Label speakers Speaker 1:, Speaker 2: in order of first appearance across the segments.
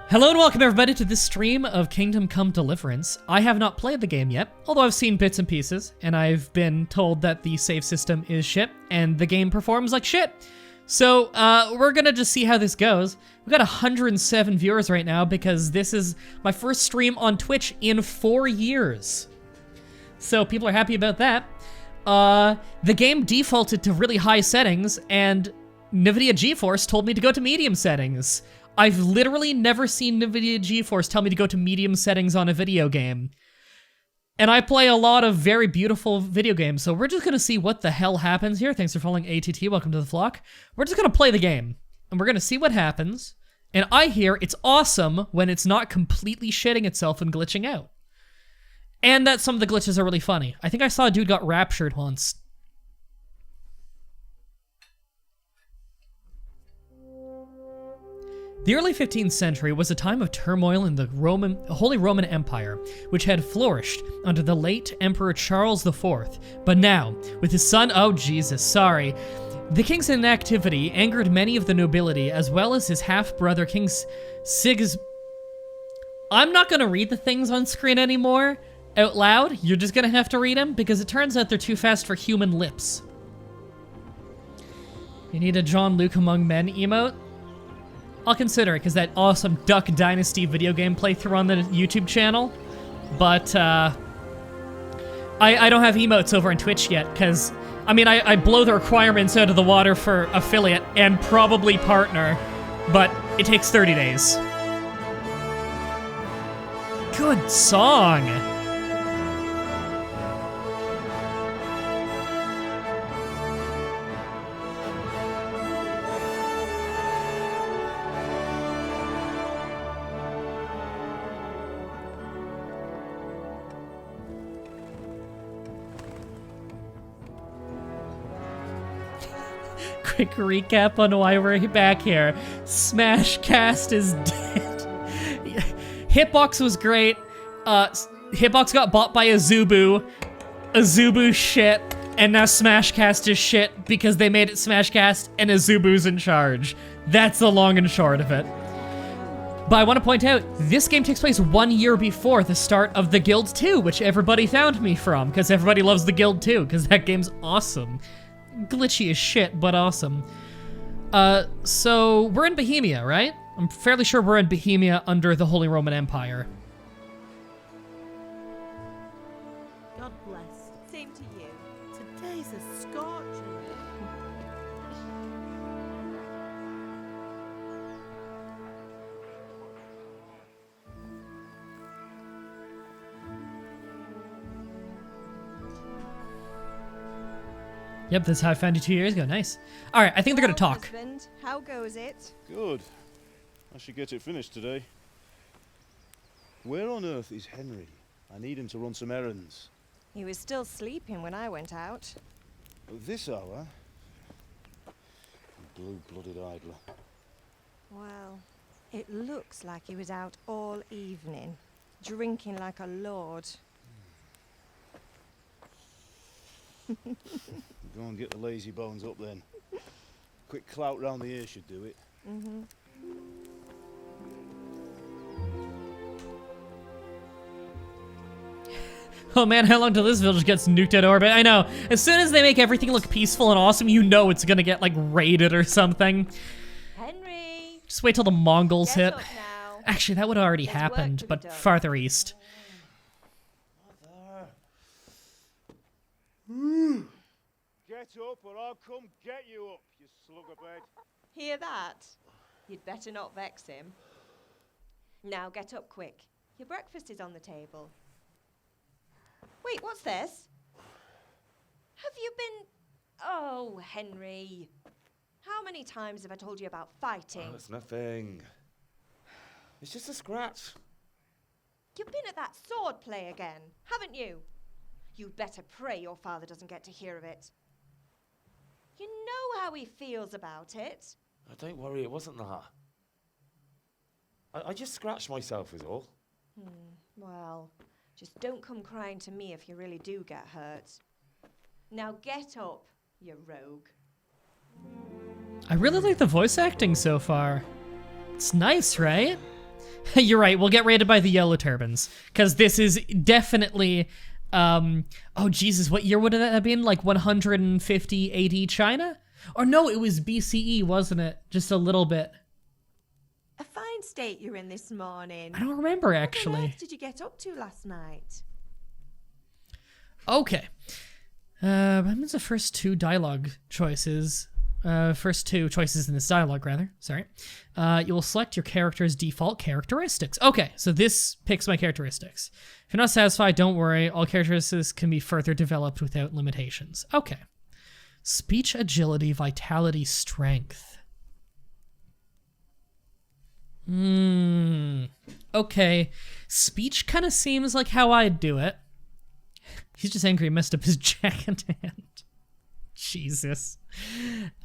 Speaker 1: Hello and welcome everybody to this stream of Kingdom Come Deliverance. I have not played the game yet, although I've seen bits and pieces, and I've been told that the save system is shit, and the game performs like shit. So, we're gonna just see how this goes. We've got 107 viewers right now because this is my first stream on Twitch in 4 years. So people are happy about that. The game defaulted to really high settings, and NVIDIA GeForce told me to go to medium settings. I've literally never seen NVIDIA GeForce tell me to go to medium settings on a video game. And I play a lot of very beautiful video games, so we're just gonna see what the hell happens here. Thanks for following ATT, welcome to the flock. We're just gonna play the game, and we're gonna see what happens. And I hear it's awesome when it's not completely shitting itself and glitching out. And that some of the glitches are really funny. I think I saw a dude got raptured once. The early 15th century was a time of turmoil in the Holy Roman Empire, which had flourished under the late Emperor Charles IV. But now, with his son, the king's inactivity angered many of the nobility, as well as his half-brother King I'm not gonna read the things on screen anymore out loud. You're just gonna have to read them, because it turns out they're too fast for human lips. You need a John Luke Among Men emote? I'll consider it, because that awesome Duck Dynasty video game playthrough on the YouTube channel. But, I don't have emotes over on Twitch yet, because, I mean, I blow the requirements out of the water for affiliate and probably partner, but it takes 30 days. Good song! Quick recap on why we're back here. Smashcast is dead. Hitbox was great. Hitbox got bought by Azubu. Azubu shit. And now Smashcast is shit because they made it Smashcast and Azubu's in charge. That's the long and short of it. But I want to point out, this game takes place 1 year before the start of The Guild 2, which everybody found me from, because everybody loves The Guild 2, because that game's awesome. Glitchy as shit, but awesome. So we're in Bohemia, right? I'm fairly sure we're in Bohemia under the Holy Roman Empire.
Speaker 2: God bless. Same to you. Today's a scorcher.
Speaker 1: Yep, that's how I found you 2 years ago. Nice. All right, I think they're gonna talk.
Speaker 2: Husband, how goes it?
Speaker 3: Good. I should get it finished today. Where on earth is Henry? I need him to run some errands.
Speaker 2: He was still sleeping when I went out.
Speaker 3: At this hour? Blue-blooded idler.
Speaker 2: Well, it looks like he was out all evening, drinking like a lord.
Speaker 3: Go and get the lazy bones up then. Quick clout round the ear should do it.
Speaker 2: Mm-hmm.
Speaker 1: Oh man, how long till this village gets nuked out of orbit? I know. As soon as they make everything look peaceful and awesome, you know it's gonna get, like, raided or something.
Speaker 2: Henry!
Speaker 1: Just wait till the Mongols hit.
Speaker 2: Get up now.
Speaker 1: Actually, that would have already
Speaker 2: There's work
Speaker 1: happened,
Speaker 2: to be
Speaker 1: but
Speaker 2: done.
Speaker 1: farther east.
Speaker 3: Get up or I'll come get you up, you slugabed.
Speaker 2: Hear that? You'd better not vex him. Now get up quick. Your breakfast is on the table. Wait, what's this? Have you been... Oh, Henry. How many times have I told you about fighting?
Speaker 4: Oh, it's nothing. It's just a scratch.
Speaker 2: You've been at that sword play again, haven't you? You'd better pray your father doesn't get to hear of it. You know how he feels about it.
Speaker 4: Oh, don't worry, it wasn't that. I just scratched myself is all.
Speaker 2: Well, just don't come crying to me if you really do get hurt. Now get up, you rogue.
Speaker 1: I really like the voice acting so far. It's nice, right? You're right. We'll get raided by the yellow turbans because this is definitely. Oh Jesus, what year would that have been? Like 150 AD China? Or no, it was BCE, wasn't it? Just a little bit.
Speaker 2: A fine state you're in this morning.
Speaker 1: I don't remember
Speaker 2: What on
Speaker 1: actually.
Speaker 2: earth did you get up to last night?
Speaker 1: Okay. What was the first two dialogue choices? First two choices in this dialogue, rather. Sorry. You will select your character's default characteristics. Okay, so this picks my characteristics. If you're not satisfied, don't worry. All characteristics can be further developed without limitations. Okay. Speech, agility, vitality, strength. Okay. Speech kind of seems like how I'd do it. He's just angry he messed up his jack in hand. Jesus.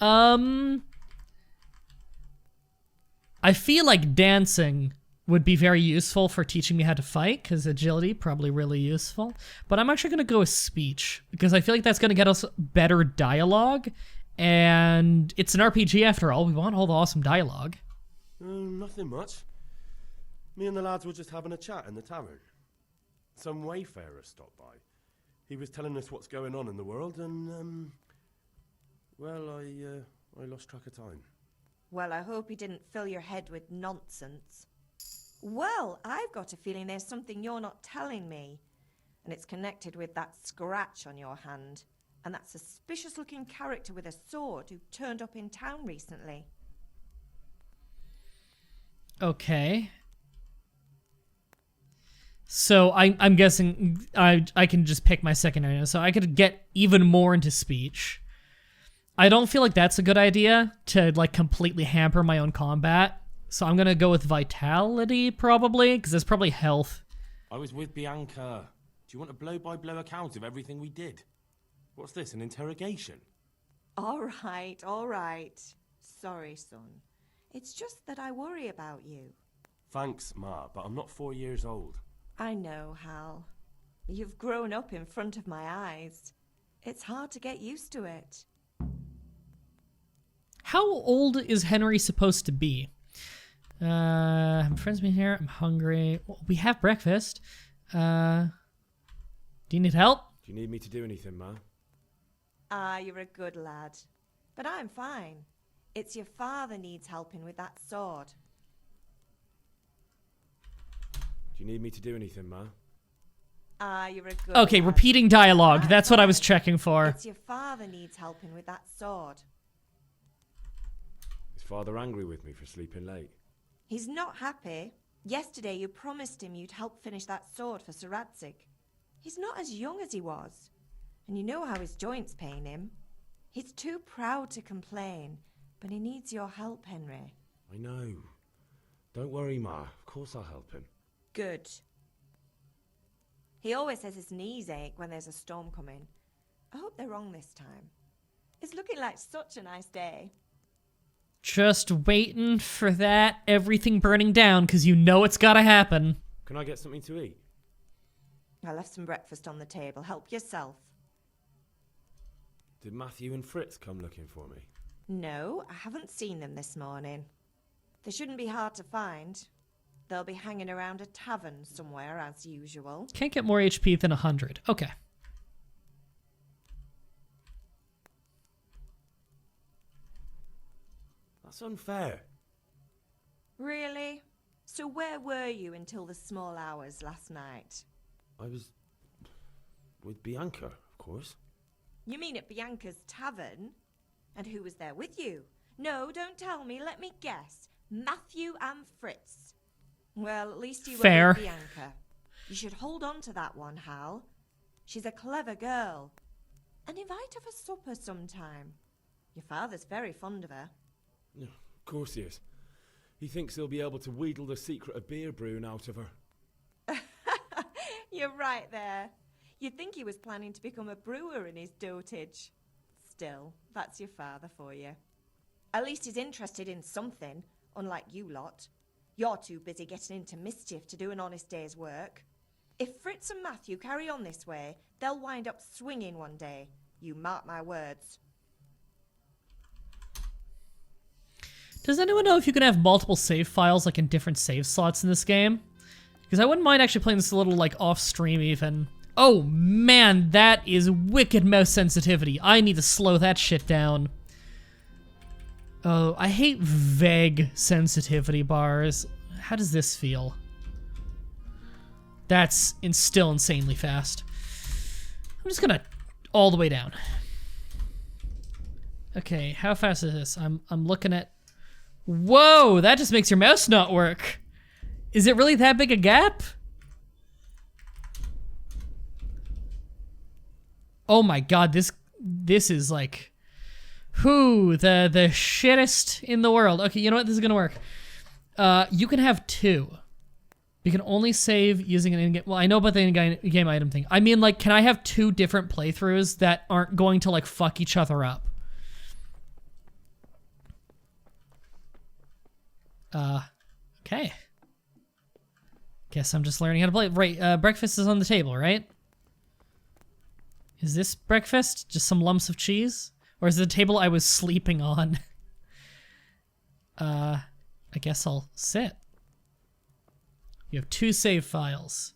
Speaker 1: I feel like dancing would be very useful for teaching me how to fight, because agility, probably really useful. But I'm actually going to go with speech, because I feel like that's going to get us better dialogue, and it's an RPG after all. We want all the awesome dialogue.
Speaker 5: Nothing much. Me and the lads were just having a chat in the tavern. Some wayfarer stopped by. He was telling us what's going on in the world, and, well, I lost track of time.
Speaker 2: Well, I hope he didn't fill your head with nonsense. Well, I've got a feeling there's something you're not telling me. And it's connected with that scratch on your hand. And that suspicious-looking character with a sword who turned up in town recently.
Speaker 1: Okay. So I'm guessing I can just pick my second area. So I could get even more into speech. I don't feel like that's a good idea to like completely hamper my own combat. So I'm gonna go with vitality probably, because that's probably health.
Speaker 5: I was with Bianca. Do you want a blow-by-blow account of everything we did? What's this, an interrogation?
Speaker 2: All right. Sorry, son. It's just that I worry about you.
Speaker 5: Thanks, Ma, but I'm not 4 years old.
Speaker 2: I know, Hal. You've grown up in front of my eyes. It's hard to get used to it. How
Speaker 1: old is Henry supposed to be? I'm friends with me here. I'm hungry. Well, we have breakfast. Do you need help?
Speaker 5: Do you need me to do anything, Ma?
Speaker 2: You're a good lad. But I'm fine. It's your father needs helping with that sword.
Speaker 5: Do you need me to do anything, Ma?
Speaker 2: You're a good
Speaker 1: Okay,
Speaker 2: lad.
Speaker 1: repeating dialogue.
Speaker 2: I'm
Speaker 1: That's what I was
Speaker 2: fine.
Speaker 1: checking for.
Speaker 2: It's your father needs helping with that sword.
Speaker 5: Is Father angry with me for sleeping late?
Speaker 2: He's not happy. Yesterday you promised him you'd help finish that sword for Sir Radzig. He's not as young as he was. And you know how his joints pain him. He's too proud to complain, but he needs your help, Henry.
Speaker 5: I know. Don't worry, Ma. Of course I'll help him.
Speaker 2: Good. He always says his knees ache when there's a storm coming. I hope they're wrong this time. It's looking like such a nice day.
Speaker 1: Just waiting for that everything burning down, because you know it's gotta happen.
Speaker 5: Can I get something to eat?
Speaker 2: I left some breakfast on the table. Help yourself.
Speaker 5: Did Matthew and Fritz come looking for me?
Speaker 2: No, I haven't seen them this morning. They shouldn't be hard to find. They'll be hanging around a tavern somewhere, as usual.
Speaker 1: Can't get more HP than 100. Okay.
Speaker 5: That's unfair.
Speaker 2: Really? So where were you until the small hours last night?
Speaker 5: I was with Bianca, of course.
Speaker 2: You mean at Bianca's tavern? And who was there with you? No, don't tell me. Let me guess. Matthew and Fritz. Well, at least you
Speaker 1: Fair.
Speaker 2: were with Bianca. You should hold on to that one, Hal. She's a clever girl. And invite her for supper sometime. Your father's very fond of her.
Speaker 5: Yeah, of course he is. He thinks he'll be able to wheedle the secret of beer brewing out of her.
Speaker 2: You're right there. You'd think he was planning to become a brewer in his dotage. Still, that's your father for you. At least he's interested in something, unlike you lot. You're too busy getting into mischief to do an honest day's work. If Fritz and Matthew carry on this way, they'll wind up swinging one day. You mark my words.
Speaker 1: Does anyone know if you can have multiple save files like in different save slots in this game? Because I wouldn't mind actually playing this a little like off stream even. Oh man, that is wicked mouse sensitivity. I need to slow that shit down. Oh, I hate vague sensitivity bars. How does this feel? That's still insanely fast. I'm just gonna all the way down. Okay, how fast is this? I'm looking at... Whoa, that just makes your mouse not work. Is it really that big a gap? Oh my god, this is like... Whew, the shittest in the world. Okay, you know what? This is gonna work. You can have two. You can only save using an in-game... Well, I know about the in-game item thing. I mean, like, can I have two different playthroughs that aren't going to, like, fuck each other up? Okay. Guess I'm just learning how to play. Right, breakfast is on the table, right? Is this breakfast? Just some lumps of cheese? Or is it the table I was sleeping on? I guess I'll sit. You have 2 save files.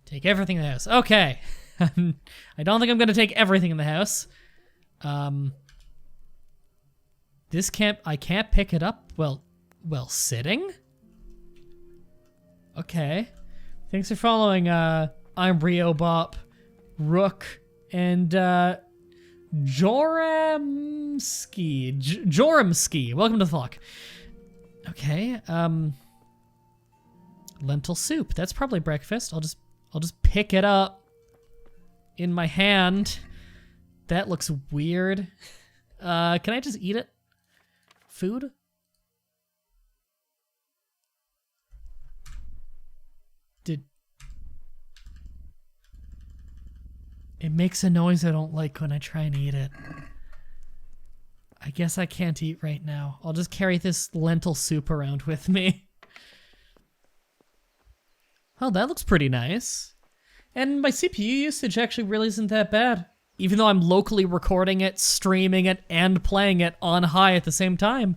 Speaker 1: Take everything in the house. Okay. I don't think I'm gonna take everything in the house. I can't pick it up while sitting? Okay. Thanks for following, I'm Rio Bop, Rook, and, Joramski. Welcome to the flock. Okay, lentil soup. That's probably breakfast. I'll just pick it up in my hand. That looks weird. Can I just eat it? Food? It makes a noise I don't like when I try and eat it. I guess I can't eat right now. I'll just carry this lentil soup around with me. Oh, that looks pretty nice. And my CPU usage actually really isn't that bad. Even though I'm locally recording it, streaming it, and playing it on high at the same time.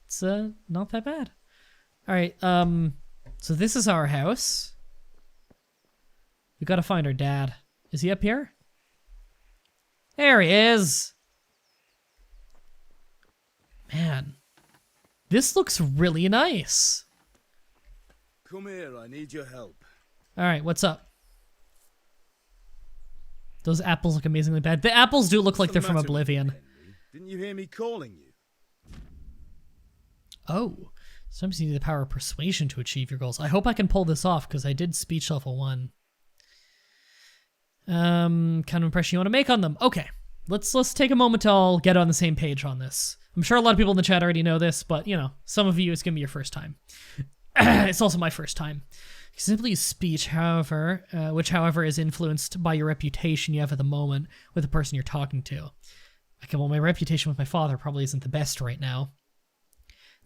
Speaker 1: It's not that bad. Alright, so this is our house. We gotta find our dad. Is he up here? There he is! Man, this looks really nice.
Speaker 4: Come here, I need your help.
Speaker 1: Alright, what's up? Those apples look amazingly bad. The apples do look like they're from Oblivion.
Speaker 4: Didn't you hear me calling you?
Speaker 1: Oh, sometimes you need the power of persuasion to achieve your goals. I hope I can pull this off, because I did speech level 1. Kind of impression you want to make on them. Okay, let's take a moment to all get on the same page on this. I'm sure a lot of people in the chat already know this, but, you know, some of you, it's gonna be your first time. It's also my first time. You simply use speech, however, which, however, is influenced by your reputation you have at the moment with the person you're talking to. Okay, well, my reputation with my father probably isn't the best right now.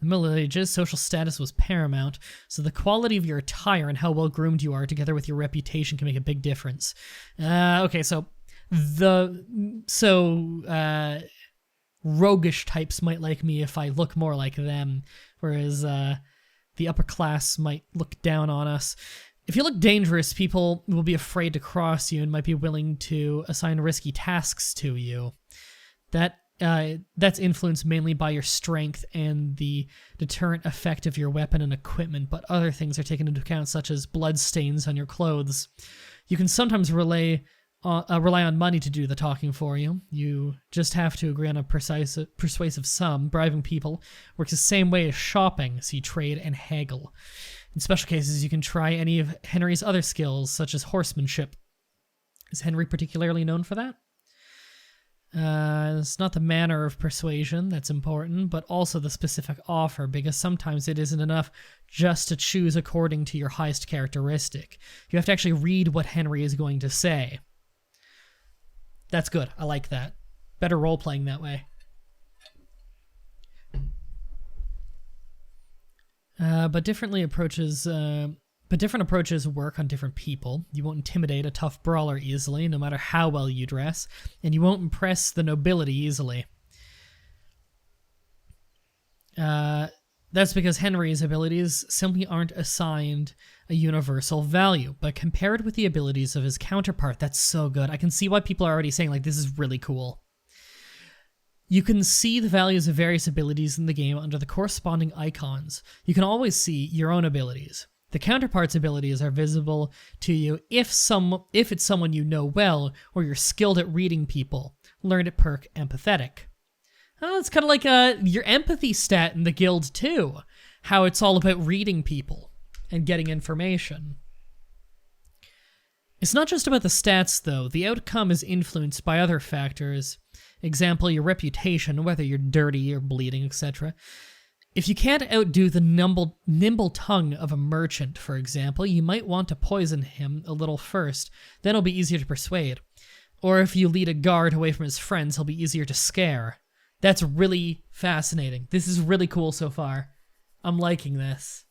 Speaker 1: In the Middle Ages, social status was paramount, so the quality of your attire and how well groomed you are, together with your reputation, can make a big difference. Okay, so roguish types might like me if I look more like them, whereas the upper class might look down on us. If you look dangerous, people will be afraid to cross you and might be willing to assign risky tasks to you. That's influenced mainly by your strength and the deterrent effect of your weapon and equipment, but other things are taken into account, such as blood stains on your clothes. You can sometimes rely on money to do the talking for you. You just have to agree on a persuasive sum. Bribing people works the same way as shopping, so you trade and haggle. In special cases, you can try any of Henry's other skills, such as horsemanship. Is Henry particularly known for that? It's not the manner of persuasion that's important, but also the specific offer, because sometimes it isn't enough just to choose according to your highest characteristic. You have to actually read what Henry is going to say. That's good. I like that. Better role-playing that way. But different approaches work on different people. You won't intimidate a tough brawler easily, no matter how well you dress, and you won't impress the nobility easily. That's because Henry's abilities simply aren't assigned a universal value, but compared with the abilities of his counterpart, that's so good. I can see why people are already saying, like, this is really cool. You can see the values of various abilities in the game under the corresponding icons. You can always see your own abilities. The counterpart's abilities are visible to you if it's someone you know well, or you're skilled at reading people. Learned at perk Empathetic. Oh, it's kind of like your empathy stat in the guild too. How it's all about reading people and getting information. It's not just about the stats though. The outcome is influenced by other factors. Example, your reputation, whether you're dirty or bleeding, etc. If you can't outdo the nimble tongue of a merchant, for example, you might want to poison him a little first, then it'll be easier to persuade. Or if you lead a guard away from his friends, he'll be easier to scare. That's really fascinating. This is really cool so far. I'm liking this.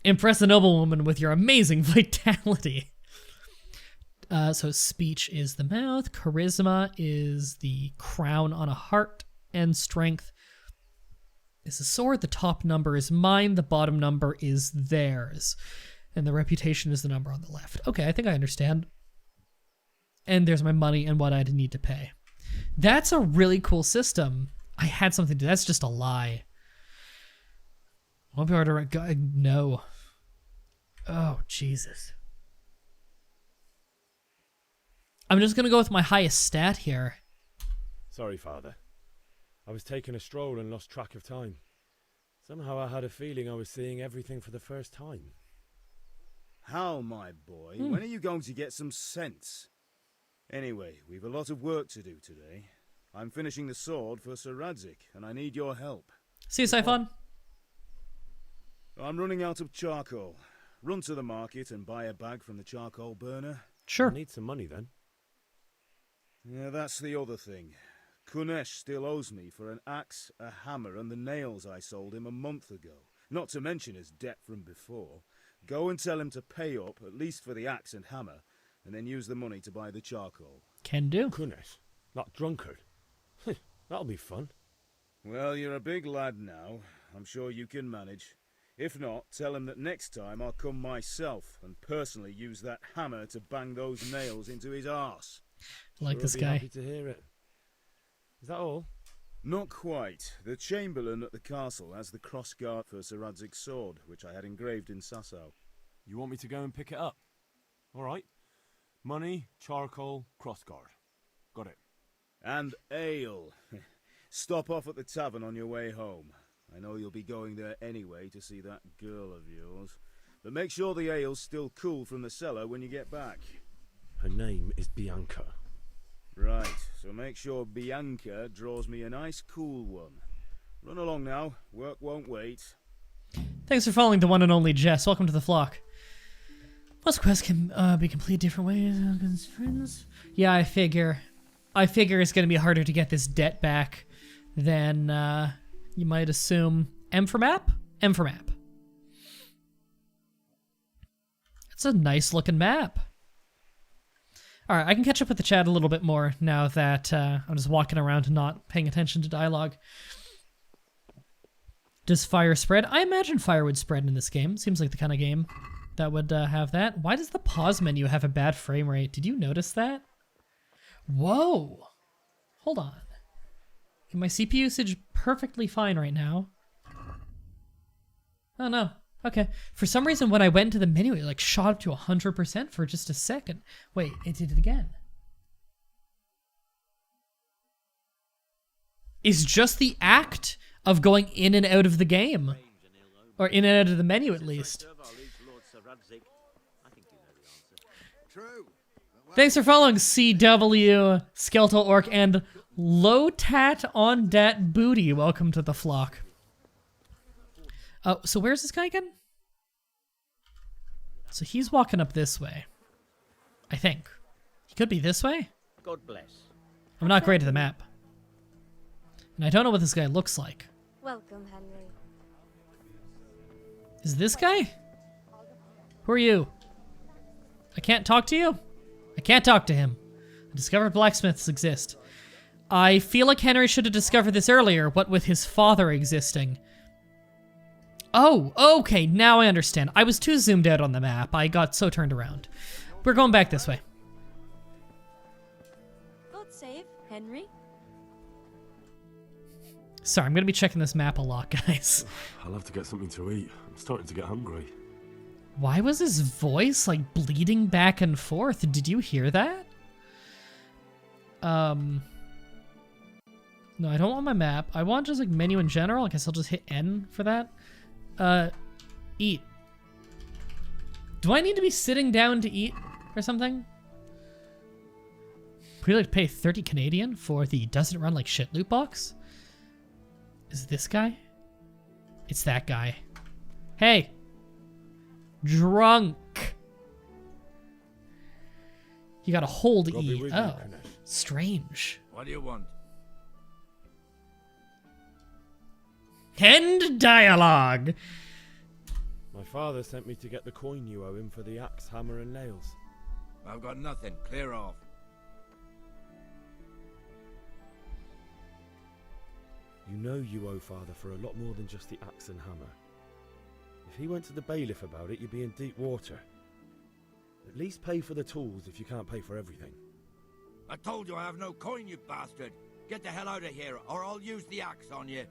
Speaker 1: Impress a noblewoman with your amazing vitality. So speech is the mouth, charisma is the crown on a heart, and strength is the sword. The top number is mine, the bottom number is theirs. And the reputation is the number on the left. Okay, I think I understand. And there's my money and what I'd need to pay. That's a really cool system. I had something to do. That's just a lie. Won't be hard to no. Oh, Jesus. I'm just gonna go with my highest stat here.
Speaker 5: Sorry, Father. I was taking a stroll and lost track of time. Somehow I had a feeling I was seeing everything for the first time.
Speaker 3: How, my boy? When are you going to get some sense? Anyway, we've a lot of work to do today. I'm finishing the sword for Sir Radzig, and I need your help.
Speaker 1: See you, Siphon.
Speaker 3: I'm running out of charcoal. Run to the market and buy a bag from the charcoal burner.
Speaker 1: Sure.
Speaker 5: I need some money then.
Speaker 3: Yeah, that's the other thing. Kunesh still owes me for an axe, a hammer, and the nails I sold him a month ago. Not to mention his debt from before. Go and tell him to pay up, at least for the axe and hammer, and then use the money to buy the charcoal.
Speaker 1: Can do.
Speaker 5: Goodness, that drunkard. That'll be fun.
Speaker 3: Well, you're a big lad now. I'm sure you can manage. If not, tell him that next time I'll come myself and personally use that hammer to bang those nails into his arse.
Speaker 1: Like this
Speaker 5: I'll
Speaker 1: guy.
Speaker 5: be happy to hear it. Is that all?
Speaker 3: Not quite. The chamberlain at the castle has the crossguard for Sir Radzig's sword, which I had engraved in Sasau.
Speaker 5: You want me to go and pick it up? All right. Money, charcoal, crossguard. Got it.
Speaker 3: And ale. Stop off at the tavern on your way home. I know you'll be going there anyway to see that girl of yours. But make sure the ale's still cool from the cellar when you get back.
Speaker 5: Her name is Bianca.
Speaker 3: Right, so make sure Bianca draws me a nice cool one. Run along now. Work won't wait.
Speaker 1: Thanks for following the one and only Jess. Welcome to the flock. Most quests can be completed different ways. Friends. Yeah, I figure it's going to be harder to get this debt back than you might assume. M for map? M for map. It's a nice looking map. Alright, I can catch up with the chat a little bit more now that I'm just walking around and not paying attention to dialogue. Does fire spread? I imagine fire would spread in this game. Seems like the kind of game that would have that. Why does the pause menu have a bad frame rate? Did you notice that? Whoa! Hold on. My CPU usage perfectly fine right now. Oh no. Okay. For some reason, when I went into the menu, it like shot up to 100% for just a second. Wait, it did it again. Is just the act of going in and out of the game. Or in and out of the menu, at least. Thanks for following CW, Skeletal Orc, and Low Tat on Dat Booty. Welcome to the flock. Oh, so where's this guy again? So he's walking up this way. I think. He could be this way?
Speaker 6: God bless.
Speaker 1: I'm not great at the map. And I don't know what this guy looks like.
Speaker 7: Welcome, Henry.
Speaker 1: Is this guy? Who are you? I can't talk to you? I can't talk to him. I discovered blacksmiths exist. I feel like Henry should have discovered this earlier, what with his father existing. Oh, okay, now I understand. I was too zoomed out on the map. I got so turned around. We're going back this way.
Speaker 6: God save Henry.
Speaker 1: Sorry, I'm gonna be checking this map a lot, guys.
Speaker 5: I'll have to get something to eat. I'm starting to get hungry.
Speaker 1: Why was his voice, like, bleeding back and forth? Did you hear that? No, I don't want my map. I want just, like, menu in general. I guess I'll just hit N for that. Eat. Do I need to be sitting down to eat or something? Would you like to pay 30 Canadian for the doesn't run like shit loot box? Is it this guy? It's that guy. Hey! Drunk! You got a hole to eat. Oh, strange.
Speaker 7: What do you want?
Speaker 1: End dialogue!
Speaker 3: My father sent me to get the coin you owe him for the axe, hammer, and nails.
Speaker 7: I've got nothing. Clear off.
Speaker 3: You know you owe father for a lot more than just the axe and hammer. If he went to the bailiff about it, you'd be in deep water. At least pay for the tools if you can't pay for everything.
Speaker 7: I told you I have no coin, you bastard. Get the hell out of here, or I'll use the axe on you.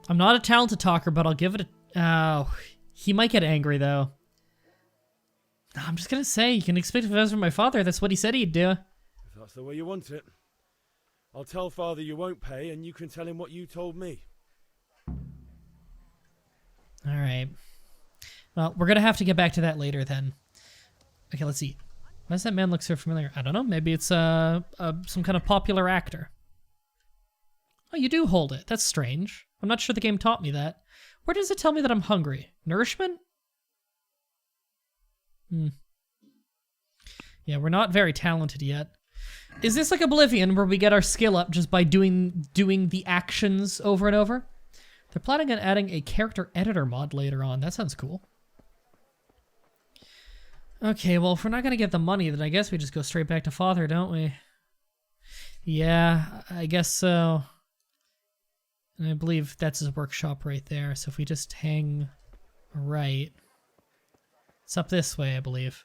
Speaker 1: I'm not a talented talker, but I'll give it a... Oh, he might get angry, though. I'm just gonna say, you can expect if it was from my father, that's what he said he'd do.
Speaker 3: If that's the way you want it. I'll tell father you won't pay, and you can tell him what you told me.
Speaker 1: Alright. Well, we're gonna have to get back to that later, then. Okay, let's see. Why does that man look so familiar? I don't know, maybe it's some kind of popular actor. Oh, you do hold it. That's strange. I'm not sure the game taught me that. Where does it tell me that I'm hungry? Nourishment? Yeah, we're not very talented yet. Is this like Oblivion, where we get our skill up just by doing the actions over and over? They're planning on adding a character editor mod later on. That sounds cool. Okay, well, if we're not gonna get the money, then I guess we just go straight back to father, don't we? Yeah, I guess so. And I believe that's his workshop right there. So if we just hang right, it's up this way, I believe.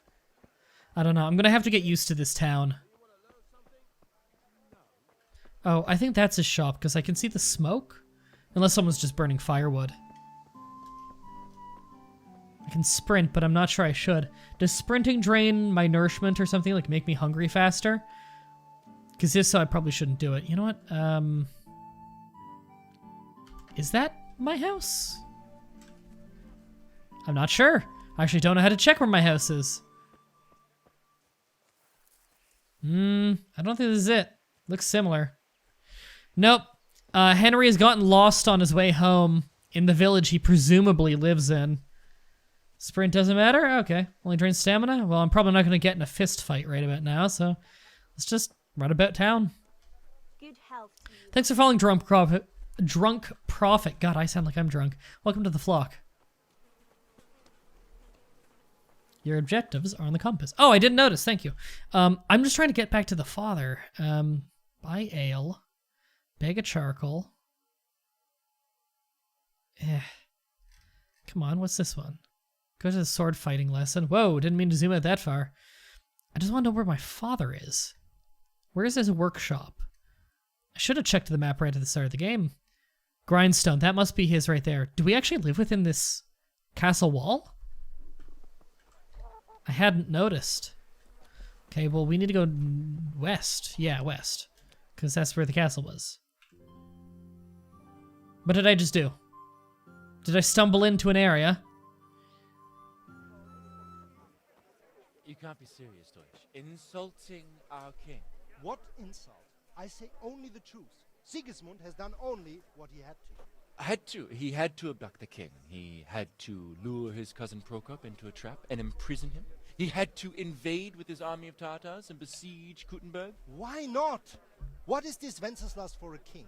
Speaker 1: I don't know. I'm gonna have to get used to this town. Oh, I think that's his shop because I can see the smoke. Unless someone's just burning firewood. I can sprint, but I'm not sure I should. Does sprinting drain my nourishment or something? Like make me hungry faster? Because if so, I probably shouldn't do it. You know what? Is that my house? I'm not sure. I actually don't know how to check where my house is. I don't think this is it. Looks similar. Nope. Henry has gotten lost on his way home in the village he presumably lives in. Sprint doesn't matter? Okay. Only drains stamina? Well, I'm probably not going to get in a fist fight right about now, so let's just run about town.
Speaker 6: Good health to you.
Speaker 1: Thanks for following Drunk Prophet. God, I sound like I'm drunk. Welcome to the flock. Your objectives are on the compass. Oh, I didn't notice. Thank you. I'm just trying to get back to the father. Buy ale. Bag of charcoal. Come on, what's this one? Go to the sword fighting lesson. Whoa, didn't mean to zoom out that far. I just want to know where my father is. Where is his workshop? I should have checked the map right at the start of the game. Grindstone, that must be his right there. Do we actually live within this castle wall? I hadn't noticed. Okay, well, we need to go west. Yeah, west. Because that's where the castle was. What did I just do? Did I stumble into an area?
Speaker 8: You can't be serious, Deutsch. Insulting our king.
Speaker 9: What insult? I say only the truth. Sigismund has done only what he had to.
Speaker 8: He had to abduct the king. He had to lure his cousin Prokop into a trap and imprison him. He had to invade with his army of Tatars and besiege Kuttenberg.
Speaker 9: Why not? What is this Wenceslas for a king?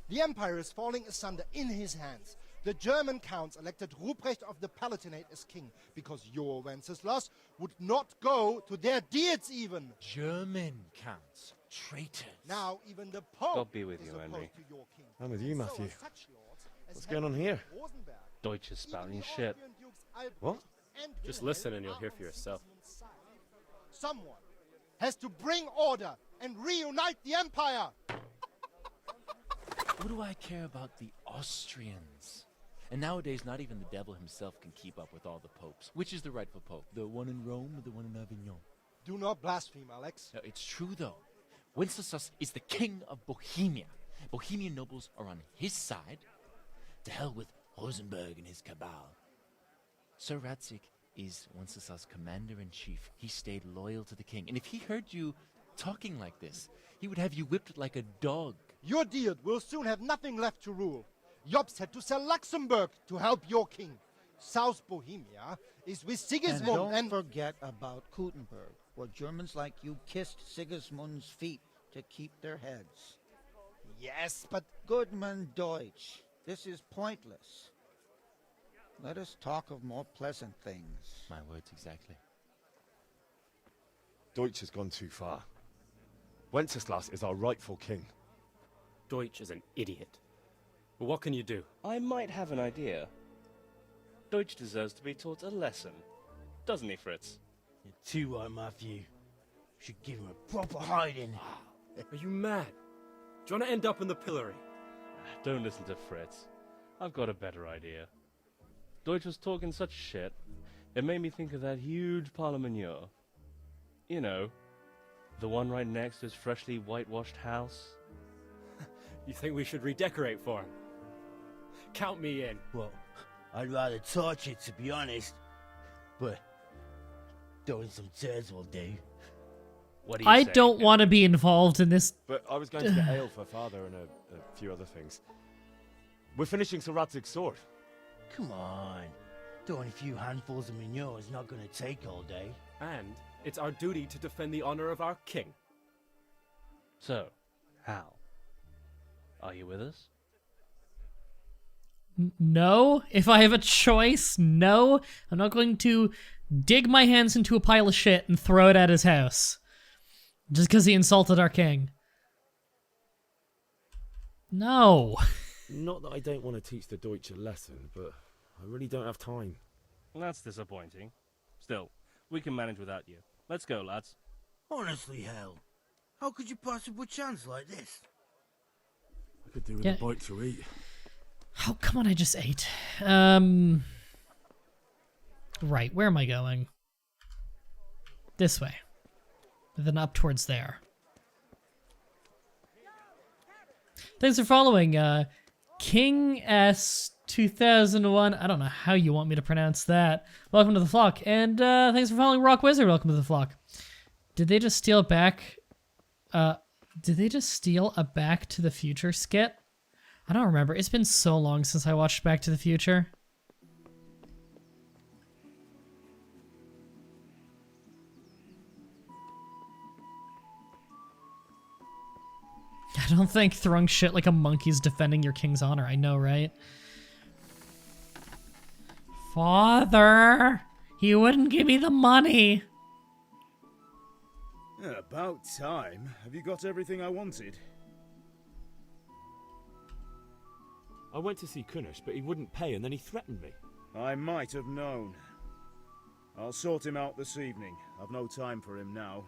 Speaker 9: The empire is falling asunder in his hands. The German counts elected Ruprecht of the Palatinate as king because your Wenceslas would not go to their deeds even.
Speaker 8: German counts. Traitors.
Speaker 9: Now even the Pope
Speaker 10: God be with
Speaker 9: is
Speaker 10: you,
Speaker 9: opposed
Speaker 10: Henry.
Speaker 9: to your king.
Speaker 5: I'm with you,
Speaker 9: So
Speaker 5: Matthew.
Speaker 9: are such lords as
Speaker 5: What's going on
Speaker 9: Henry
Speaker 5: here?
Speaker 9: of Rosenberg.
Speaker 10: Deutsch is spouting
Speaker 9: Even the
Speaker 10: shit.
Speaker 9: Austrian dukes Albrecht
Speaker 5: What?
Speaker 9: and
Speaker 10: Just
Speaker 9: Wilhelm
Speaker 10: listen and you'll
Speaker 9: are
Speaker 10: hear
Speaker 9: on
Speaker 10: for yourself.
Speaker 9: Sigismund's side. Someone has to bring order and reunite the empire.
Speaker 8: What do I care about the Austrians? And nowadays, not even the devil himself can keep up with all the popes. Which is the rightful pope? The one in Rome or the one in Avignon?
Speaker 9: Do not blaspheme, Alex.
Speaker 8: No, it's true, though. Wenceslas is the king of Bohemia. Bohemian nobles are on his side. To hell with Rosenberg and his cabal. Sir Radzik is Wenceslas' commander-in-chief. He stayed loyal to the king. And if he heard you talking like this, he would have you whipped like a dog.
Speaker 9: Your Diet will soon have nothing left to rule. Jobst had to sell Luxembourg to help your king. South Bohemia is with Sigismund
Speaker 11: And don't forget about Kuttenberg, where Germans like you kissed Sigismund's feet to keep their heads.
Speaker 9: Yes, but
Speaker 11: Goodman Deutsch, this is pointless. Let us talk of more pleasant things.
Speaker 8: My words exactly.
Speaker 5: Deutsch has gone too far. Wenceslas is our rightful king.
Speaker 10: Deutsch is an idiot. But what can you do?
Speaker 12: I might have an idea. Deutsch deserves to be taught a lesson. Doesn't he, Fritz?
Speaker 13: You're too right, Matthew. Should give him a proper hiding.
Speaker 10: Are you mad? Do you want to end up in the pillory?
Speaker 12: Don't listen to Fritz. I've got a better idea. Deutsch was talking such shit, it made me think of that huge parliament. You know, the one right next to his freshly whitewashed house.
Speaker 10: You think we should redecorate for him? Count me in.
Speaker 13: Well, I'd rather torch it, to be honest. But throwing some turds will do.
Speaker 12: What do you
Speaker 1: I
Speaker 12: say?
Speaker 1: don't want to be involved in this.
Speaker 5: But I was going to get ale for father and a few other things. We're finishing Sir Radzig's sword.
Speaker 13: Come on. Throwing a few handfuls of manure is not going to take all day.
Speaker 10: And it's our duty to defend the honor of our king.
Speaker 12: So, Hal, are you with us?
Speaker 1: No. If I have a choice, no. I'm not going to dig my hands into a pile of shit and throw it at his house. Just because he insulted our king. No.
Speaker 5: Not that I don't want to teach the Deutsch a lesson, but I really don't have time.
Speaker 12: That's disappointing. Still, we can manage without you. Let's go, lads.
Speaker 13: Honestly, Hal, how could you possibly chance like this?
Speaker 5: I could do with
Speaker 1: Yeah.
Speaker 5: a bite to eat.
Speaker 1: Oh, come on, I just ate. Right, where am I going? This way. And then up towards there. Thanks for following, King S 2001. I don't know how you want me to pronounce that. Welcome to the flock. And thanks for following Rock Wizard. Welcome to the flock. Did they just steal back? Did they just steal a Back to the Future skit? I don't remember. It's been so long since I watched Back to the Future. I don't think throwing shit like a monkey's defending your king's honor. I know, right? Father! He wouldn't give me the money!
Speaker 3: About time. Have you got everything I wanted?
Speaker 5: I went to see Kunish, but he wouldn't pay, and then he threatened me.
Speaker 3: I might have known. I'll sort him out this evening. I've no time for him now.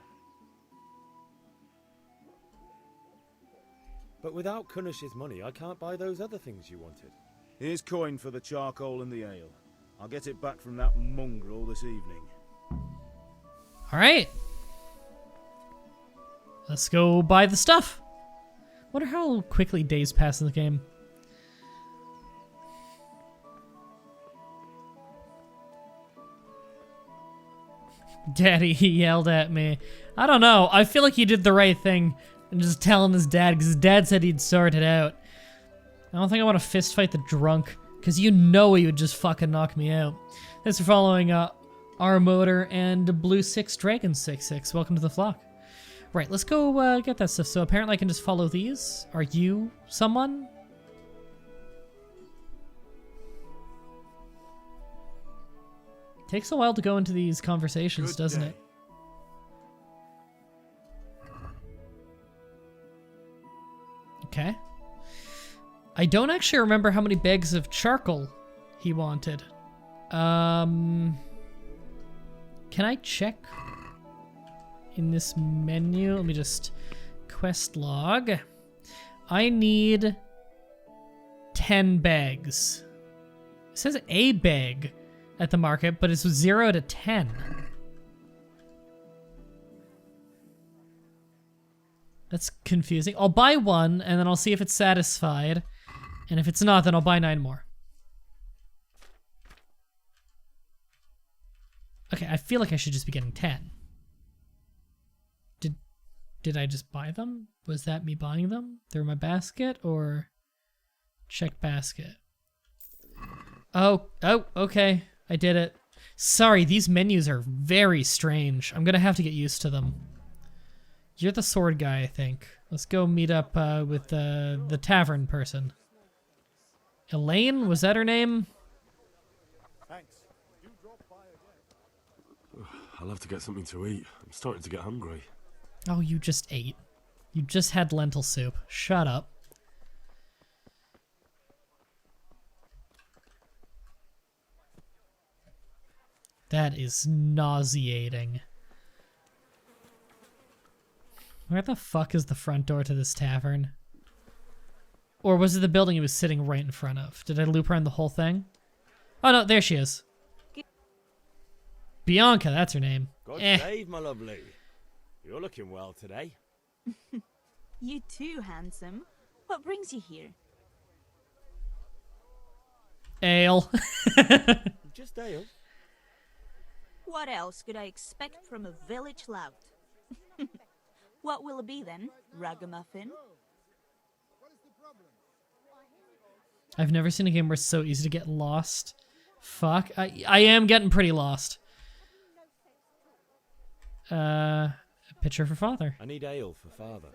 Speaker 5: But without Kunish's money, I can't buy those other things you wanted.
Speaker 3: Here's coin for the charcoal and the ale. I'll get it back from that mongrel this evening.
Speaker 1: Alright. Let's go buy the stuff. Wonder how quickly days pass in the game. Daddy, he yelled at me. I don't know. I feel like he did the right thing and just telling his dad, because his dad said he'd sort it out. I don't think I want to fist fight the drunk, because you know he would just fucking knock me out. Thanks for following our motor and Blue 6 Dragon 66. Welcome to the flock. Right, let's go get that stuff. So apparently I can just follow these. Are you someone? Takes a while to go into these conversations,
Speaker 3: Good
Speaker 1: doesn't
Speaker 3: day.
Speaker 1: it? Okay. I don't actually remember how many bags of charcoal he wanted. Can I check in this menu? Let me just quest log. I need 10 bags. It says a bag at the market, but it's 0 to 10. That's confusing. I'll buy one, and then I'll see if it's satisfied. And if it's not, then I'll buy 9 more. Okay, I feel like I should just be getting 10. Did I just buy them? Was that me buying them? They're in my basket, or check basket? Oh, okay. I did it. Sorry, these menus are very strange. I'm gonna have to get used to them. You're the sword guy, I think. Let's go meet up with the tavern person. Elaine, was that her name?
Speaker 3: Thanks.
Speaker 5: I'll have to get something to eat. I'm starting to get hungry.
Speaker 1: Oh, you just ate. You just had lentil soup. Shut up. That is nauseating. Where the fuck is the front door to this tavern? Or was it the building he was sitting right in front of? Did I loop around the whole thing? Oh no, there she is. Bianca, that's her name.
Speaker 4: God save, my lovely. You're looking well today.
Speaker 6: You too, handsome. What brings you here?
Speaker 1: Ale.
Speaker 4: Just ale.
Speaker 6: What else could I expect from a village lout? What will it be then? Ragamuffin?
Speaker 1: I've never seen a game where it's so easy to get lost. Fuck. I am getting pretty lost. A pitcher for father.
Speaker 4: I need ale for father.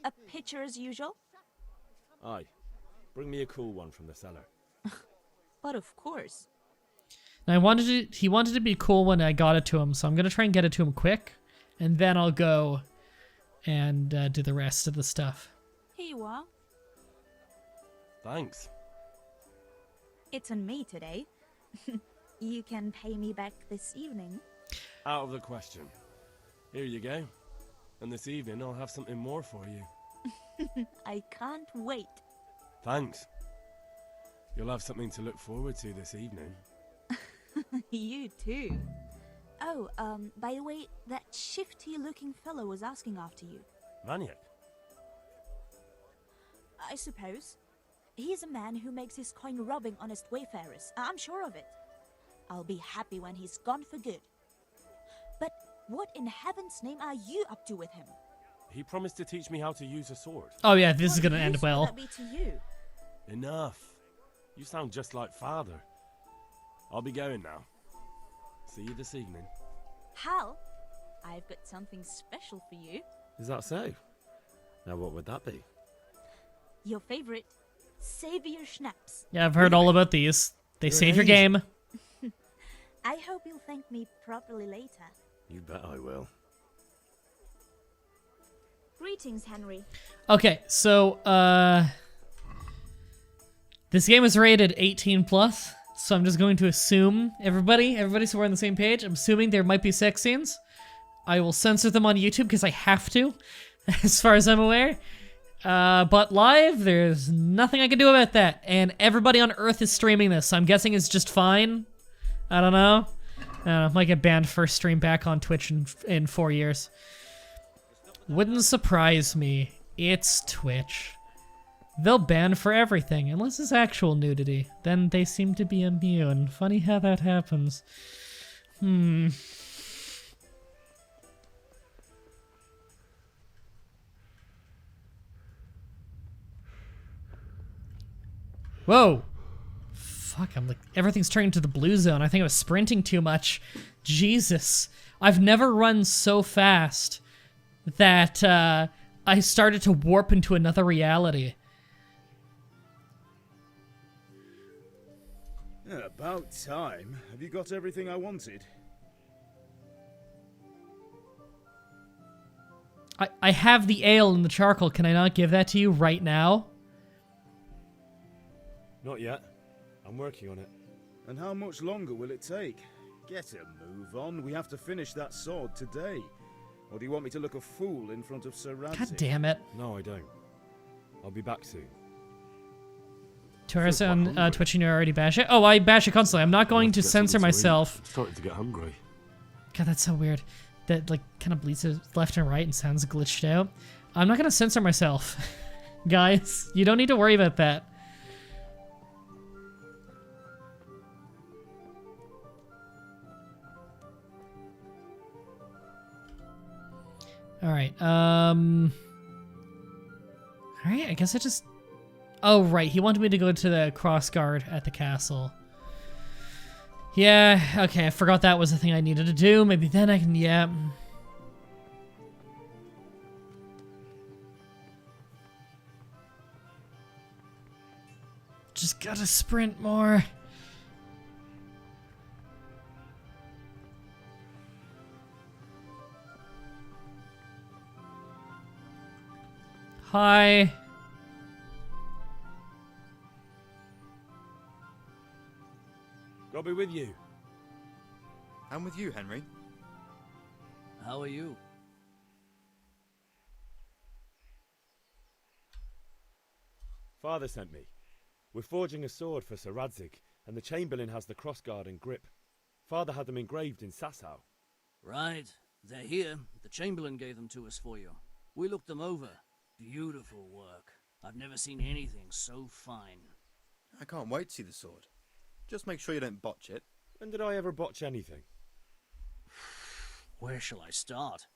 Speaker 6: A pitcher as usual?
Speaker 4: Aye. Bring me a cool one from the cellar.
Speaker 6: But of course.
Speaker 1: Now he wanted to be cool when I got it to him, so I'm gonna try and get it to him quick, and then I'll go and do the rest of the stuff.
Speaker 6: Here you are.
Speaker 5: Thanks.
Speaker 6: It's on me today. You can pay me back this evening.
Speaker 5: Out of the question. Here you go. And this evening I'll have something more for you.
Speaker 6: I can't wait.
Speaker 5: Thanks. You'll have something to look forward to this evening.
Speaker 6: You too. Oh, by the way, that shifty-looking fellow was asking after you.
Speaker 5: Vaniak?
Speaker 6: I suppose. He's a man who makes his coin robbing honest wayfarers. I'm sure of it. I'll be happy when he's gone for good. But what in heaven's name are you up to with him?
Speaker 5: He promised to teach me how to use a sword.
Speaker 1: Oh yeah, this is gonna end
Speaker 6: What
Speaker 1: well.
Speaker 6: use will that be to you?
Speaker 5: Enough. You sound just like father. I'll be going now. See you this evening.
Speaker 6: Hal, I've got something special for you.
Speaker 4: Is that so? Now what would that be?
Speaker 6: Your favorite Savior Schnapps.
Speaker 1: Yeah, I've heard all about these. They
Speaker 4: You're
Speaker 1: save your
Speaker 4: amazing.
Speaker 1: game.
Speaker 6: I hope you'll thank me properly later.
Speaker 4: You bet I will.
Speaker 6: Greetings, Henry.
Speaker 1: Okay, so this game is rated 18 plus, so I'm just going to assume everybody's so we're on the same page. I'm assuming there might be sex scenes. I will censor them on YouTube because I have to, as far as I'm aware. But live, there's nothing I can do about that. And everybody on Earth is streaming this, so I'm guessing it's just fine. I don't know. I might get banned first stream back on Twitch in 4 years. Wouldn't surprise me. It's Twitch. They'll ban for everything, unless it's actual nudity. Then they seem to be immune. Funny how that happens. Whoa! Fuck, I'm like, everything's turning to the blue zone. I think I was sprinting too much. Jesus. I've never run so fast that I started to warp into another reality.
Speaker 3: About time. Have you got everything I wanted?
Speaker 1: I have the ale and the charcoal. Can I not give that to you right now?
Speaker 5: Not yet. I'm working on it.
Speaker 3: And how much longer will it take? Get a move on. We have to finish that sword today. Or do you want me to look a fool in front of Sir Radzik?
Speaker 1: God damn it.
Speaker 5: No, I don't. I'll be back soon.
Speaker 1: Taurus on Twitch, and you already bash it? Oh, I bash it constantly. I'm not going to censor myself.
Speaker 5: I'm starting to get hungry.
Speaker 1: God, that's so weird. That, like, kind of bleeds left and right and sounds glitched out. I'm not going to censor myself. Guys, you don't need to worry about that. Alright, alright, I guess I just... Oh, right, he wanted me to go to the cross guard at the castle. Yeah, okay, I forgot that was the thing I needed to do. Maybe then I can, yeah. Just gotta sprint more. Hi.
Speaker 5: I'll be with you.
Speaker 14: I'm with you, Henry.
Speaker 15: How are you?
Speaker 5: Father sent me. We're forging a sword for Sir Radzik, and the Chamberlain has the crossguard and grip. Father had them engraved in Sasau.
Speaker 15: Right. They're here. The Chamberlain gave them to us for you. We looked them over. Beautiful work. I've never seen anything so fine.
Speaker 14: I can't wait to see the sword. Just make sure you don't botch it.
Speaker 5: When did I ever botch anything?
Speaker 15: Where shall I start?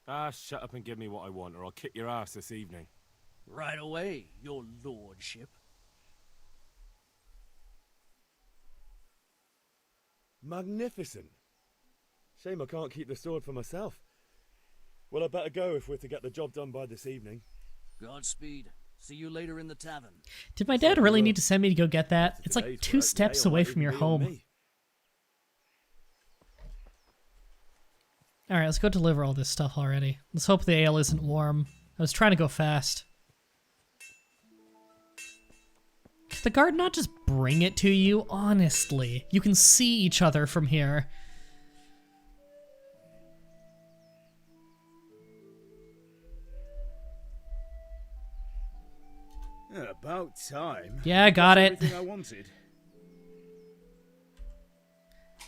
Speaker 5: Ah, shut up and give me what I want, or I'll kick your ass this evening.
Speaker 15: Right away, your lordship.
Speaker 5: Magnificent. Shame I can't keep the sword for myself. Well, I better go if we're to get the job done by this evening.
Speaker 15: Godspeed. See you later in the tavern.
Speaker 1: Did my dad really need to send me to go get that? It's like 2 steps away from your home. Alright, let's go deliver all this stuff already. Let's hope the ale isn't warm. I was trying to go fast. Could the guard not just bring it to you? Honestly. You can see each other from here.
Speaker 3: About time.
Speaker 1: Yeah, I got it.
Speaker 3: Everything I wanted.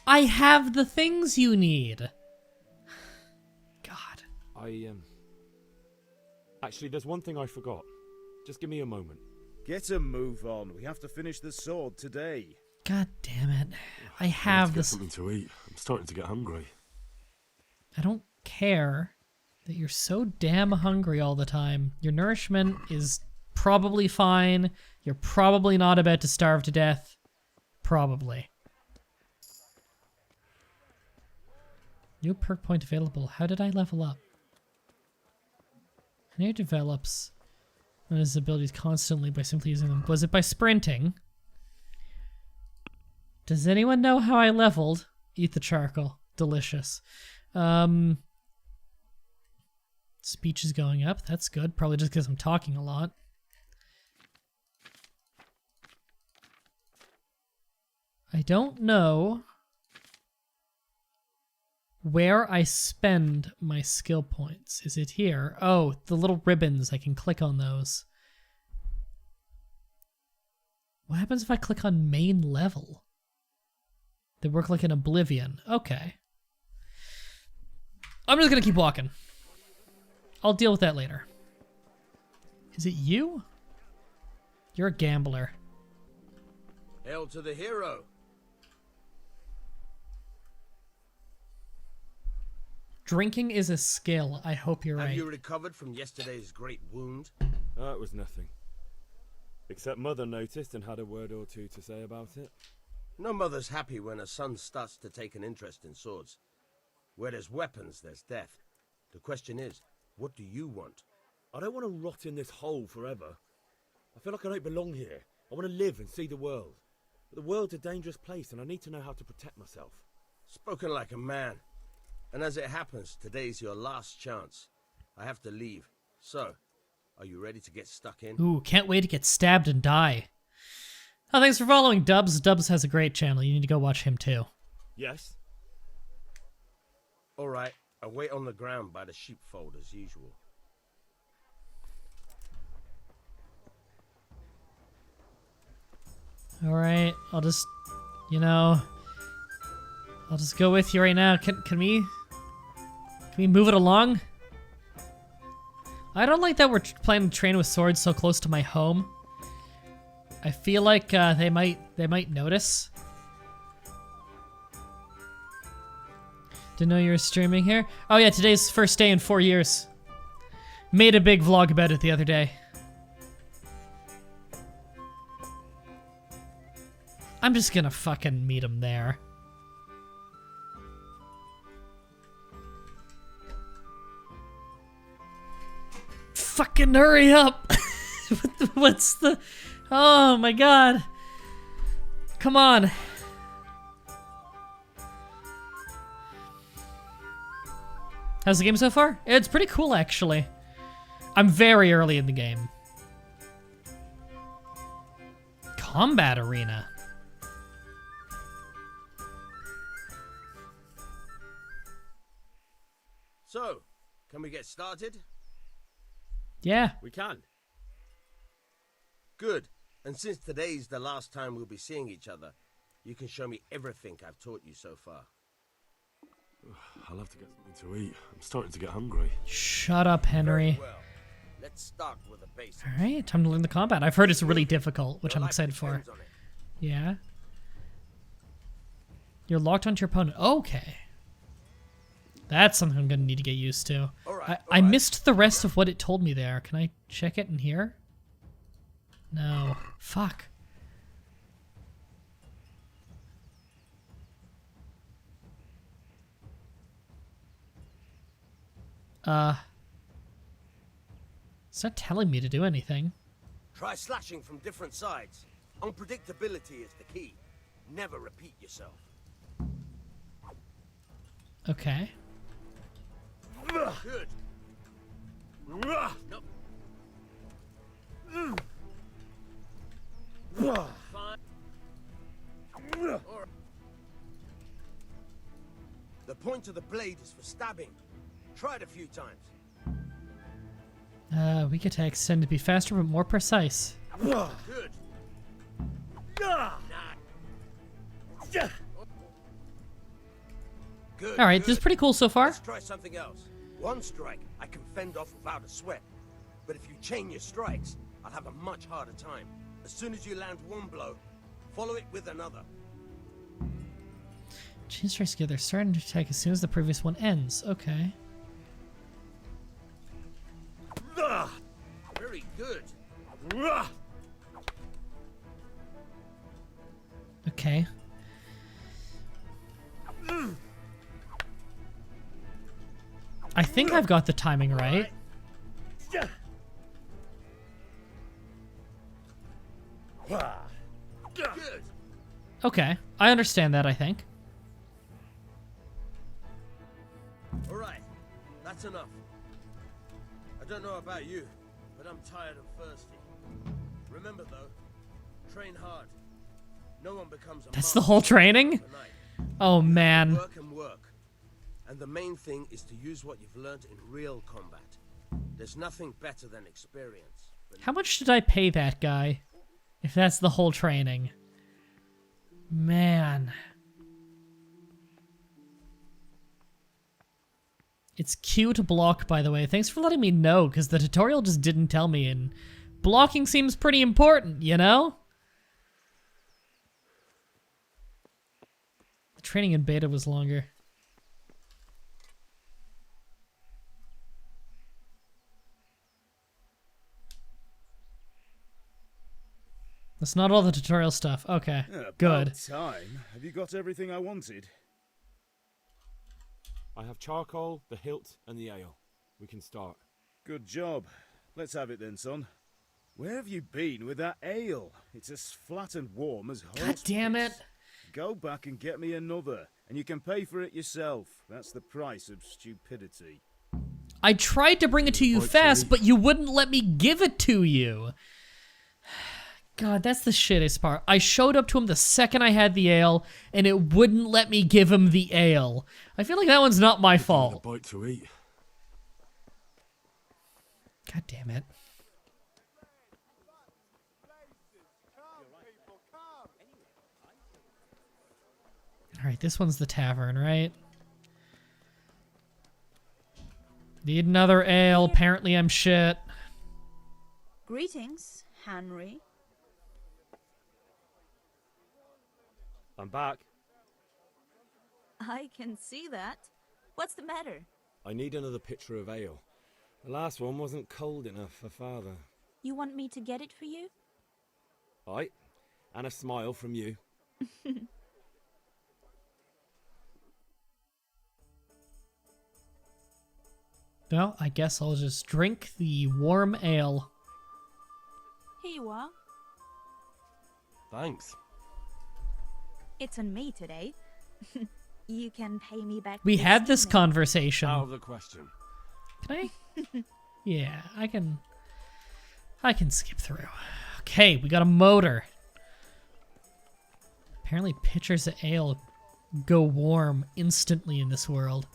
Speaker 1: I have the things you need. God.
Speaker 5: Actually, there's one thing I forgot. Just give me a moment.
Speaker 3: Get a move on. We have to finish the sword today.
Speaker 1: God damn it. I have
Speaker 5: Let's get something to eat. I'm starting to get hungry.
Speaker 1: I don't care that you're so damn hungry all the time. Your nourishment is probably fine. You're probably not about to starve to death. Probably. New perk point available. How did I level up? Henry develops his abilities constantly by simply using them. Was it by sprinting? Does anyone know how I leveled? Eat the charcoal. Delicious. Speech is going up. That's good. Probably just because I'm talking a lot. I don't know where I spend my skill points. Is it here? Oh, the little ribbons. I can click on those. What happens if I click on main level? They work like an Oblivion. Okay. I'm just gonna keep walking. I'll deal with that later. Is it you? You're a gambler.
Speaker 7: Hail to the hero.
Speaker 1: Drinking is a skill. I hope you're right.
Speaker 7: Have you recovered from yesterday's great wound?
Speaker 5: It was nothing. Except Mother noticed and had a word or two to say about it.
Speaker 7: No mother's happy when a son starts to take an interest in swords. Where there's weapons, there's death. The question is, what do you want?
Speaker 5: I don't want to rot in this hole forever. I feel like I don't belong here. I want to live and see the world. But the world's a dangerous place, and I need to know how to protect myself.
Speaker 7: Spoken like a man. And as it happens, today's your last chance. I have to leave. So, are you ready to get stuck in?
Speaker 1: Ooh, can't wait to get stabbed and die. Oh, thanks for following Dubs. Dubs has a great channel. You need to go watch him too.
Speaker 5: Yes?
Speaker 7: Alright, I'll wait on the ground by the sheepfold as usual.
Speaker 1: Alright, I'll just, I'll just go with you right now. Can we move it along? I don't like that we're playing train with swords so close to my home. I feel like they might notice. Didn't know you were streaming here. Oh yeah, today's first day in 4 years. Made a big vlog about it the other day. I'm just gonna fucking meet him there. Fucking hurry up! What's the... Oh my god. Come on. How's the game so far? It's pretty cool, actually. I'm very early in the game. Combat arena.
Speaker 7: So, can we get started?
Speaker 1: Yeah.
Speaker 5: We can.
Speaker 7: Good. And since today's the last time we'll be seeing each other, you can show me everything I've taught you so far.
Speaker 5: I'll have to get something to eat. I'm starting to get hungry.
Speaker 1: Shut up, Henry.
Speaker 7: Well, let's start with the basics.
Speaker 1: Alright, time to learn the combat. I've heard it's really difficult, which I'm excited for. Yeah. You're locked onto your opponent. Okay. That's something I'm gonna need to get used to. I missed the rest of what it told me there. Can I check it in here? No. Fuck. It's not telling me to do anything.
Speaker 7: Try slashing from different sides. Unpredictability is the key. Never repeat yourself.
Speaker 1: Okay.
Speaker 7: Good. Nope. Fine. The point of the blade is for stabbing. Try it a few times.
Speaker 1: Weak attacks tend to be faster but more precise.
Speaker 7: Good. Good.
Speaker 1: Alright, this is pretty cool so far.
Speaker 7: Let's try something else. One strike I can fend off without a sweat. But if you chain your strikes, I'll have a much harder time. As soon as you land one blow, follow it with another.
Speaker 1: Chain strikes together, starting to attack as soon as the previous one ends. Okay.
Speaker 7: Very good.
Speaker 1: Okay. I think I've got the timing right.
Speaker 7: Good.
Speaker 1: Okay, I understand that, I think.
Speaker 7: All right, that's enough. I don't know about you, but I'm tired and thirsty. Remember though, train hard. No one becomes a
Speaker 1: That's the whole training? Oh man.
Speaker 7: Work and work. And the main thing is to use what you've learned in real combat. There's nothing better than experience.
Speaker 1: How much did I pay that guy? If that's the whole training. Man. It's Q to block, by the way. Thanks for letting me know, because the tutorial just didn't tell me, and blocking seems pretty important, you know? The training in beta was longer. That's not all the tutorial stuff. Okay, good.
Speaker 3: About time. Have you got everything I wanted?
Speaker 5: I have charcoal, the hilt, and the ale. We can start.
Speaker 3: Good job. Let's have it then, son. Where have you been with that ale? It's as flat and warm as horse
Speaker 1: God damn it.
Speaker 3: piss. Go back and get me another, and you can pay for it yourself. That's the price of stupidity.
Speaker 1: I tried to bring it to you fast, but you wouldn't let me give it to you. God, that's the shittest part. I showed up to him the second I had the ale, and it wouldn't let me give him the ale. I feel like that one's not my fault.
Speaker 5: A bite to eat.
Speaker 1: God damn it. Alright, this one's the tavern, right? Need another ale. Apparently I'm shit.
Speaker 6: Greetings, Henry.
Speaker 10: I'm back.
Speaker 6: I can see that. What's the matter?
Speaker 5: I need another pitcher of ale. The last one wasn't cold enough for father.
Speaker 6: You want me to get it for you?
Speaker 5: Aye, and a smile from you.
Speaker 1: Well, I guess I'll just drink the warm ale.
Speaker 6: Here you are.
Speaker 5: Thanks.
Speaker 6: It's on me today. You can pay me back.
Speaker 1: We had this
Speaker 6: evening.
Speaker 1: conversation.
Speaker 5: Out of the question.
Speaker 1: Can I? Yeah, I can skip through. Okay, we got a motor. Apparently pitchers of ale go warm instantly in this world.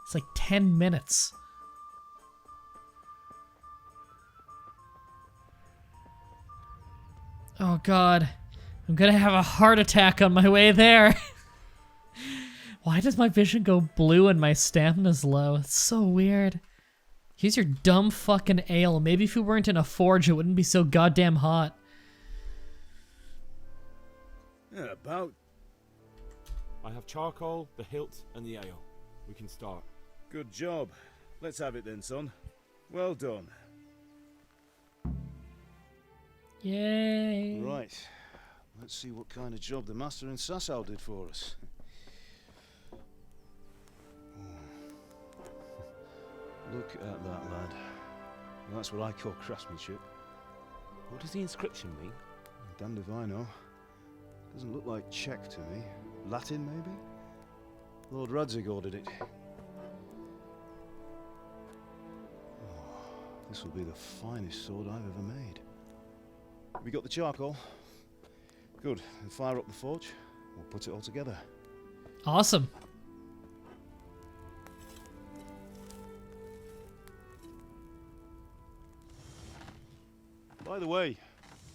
Speaker 1: It's like 10 minutes. Oh god. I'm gonna have a heart attack on my way there. Why does my vision go blue and my stamina's low? It's so weird. Here's your dumb fucking ale. Maybe if we weren't in a forge, it wouldn't be so goddamn hot.
Speaker 3: Yeah, about.
Speaker 5: I have charcoal, the hilt, and the ale. We can start.
Speaker 3: Good job. Let's have it then, son. Well done.
Speaker 1: Yay.
Speaker 3: Right. Let's see what kind of job the master in Sasau did for us. Look at that, lad. That's what I call craftsmanship.
Speaker 5: What does the inscription mean?
Speaker 3: Damned if I know. Doesn't look like Czech to me. Latin, maybe? Lord Radzig ordered it. Oh, this will be the finest sword I've ever made. Have you got the charcoal? Good. Then fire up the forge. We'll put it all together.
Speaker 1: Awesome.
Speaker 3: By the way,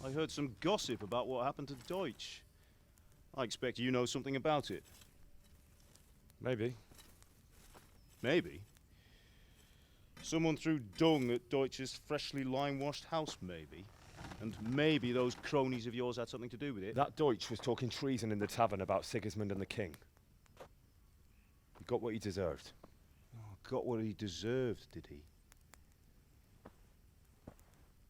Speaker 3: I heard some gossip about what happened to Deutsch. I expect you know something about it.
Speaker 5: Maybe.
Speaker 3: Maybe? Someone threw dung at Deutsch's freshly lime-washed house, maybe? And maybe those cronies of yours had something to do with it?
Speaker 5: That Deutsch was talking treason in the tavern about Sigismund and the king. He got what he deserved.
Speaker 3: Oh, got what he deserved, did he?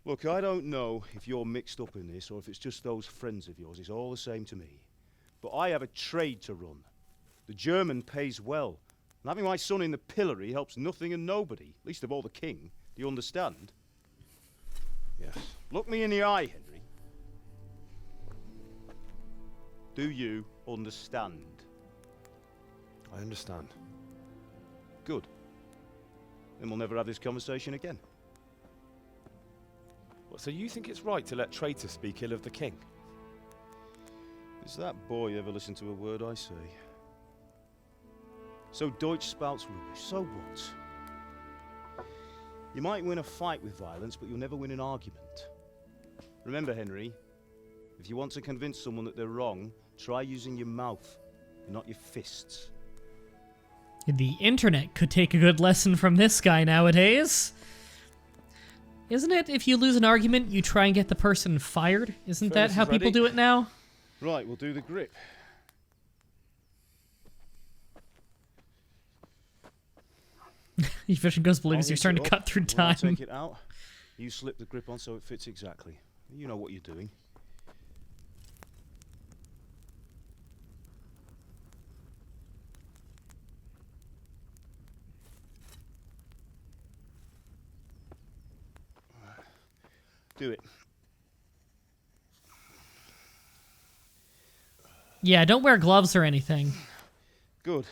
Speaker 3: Look, I don't know if you're mixed up in this or if it's just those friends of yours. It's all the same to me. But I have a trade to run. The German pays well. And having my son in the pillory helps nothing and nobody, least of all the king. Do you understand?
Speaker 5: Yes.
Speaker 3: Look me in the eye, Henry. Do you understand?
Speaker 5: I understand.
Speaker 3: Good. Then we'll never have this conversation again.
Speaker 5: What, so you think it's right to let traitors speak ill of the king?
Speaker 3: Does that boy ever listen to a word I say? So Deutsch spouts rubbish. So what? You might win a fight with violence, but you'll never win an argument. Remember, Henry, if you want to convince someone that they're wrong, try using your mouth, and not your fists.
Speaker 1: The internet could take a good lesson from this guy nowadays. Isn't it, if you lose an argument, you try and get the person fired? Isn't that how people do it now?
Speaker 3: Right, we'll do the grip.
Speaker 1: Your vision goes blue because you're starting to cut through
Speaker 3: When I
Speaker 1: time.
Speaker 3: take it out, you slip the grip on so it fits exactly. You know what you're doing. Do it.
Speaker 1: Yeah, don't wear gloves or anything.
Speaker 3: Good.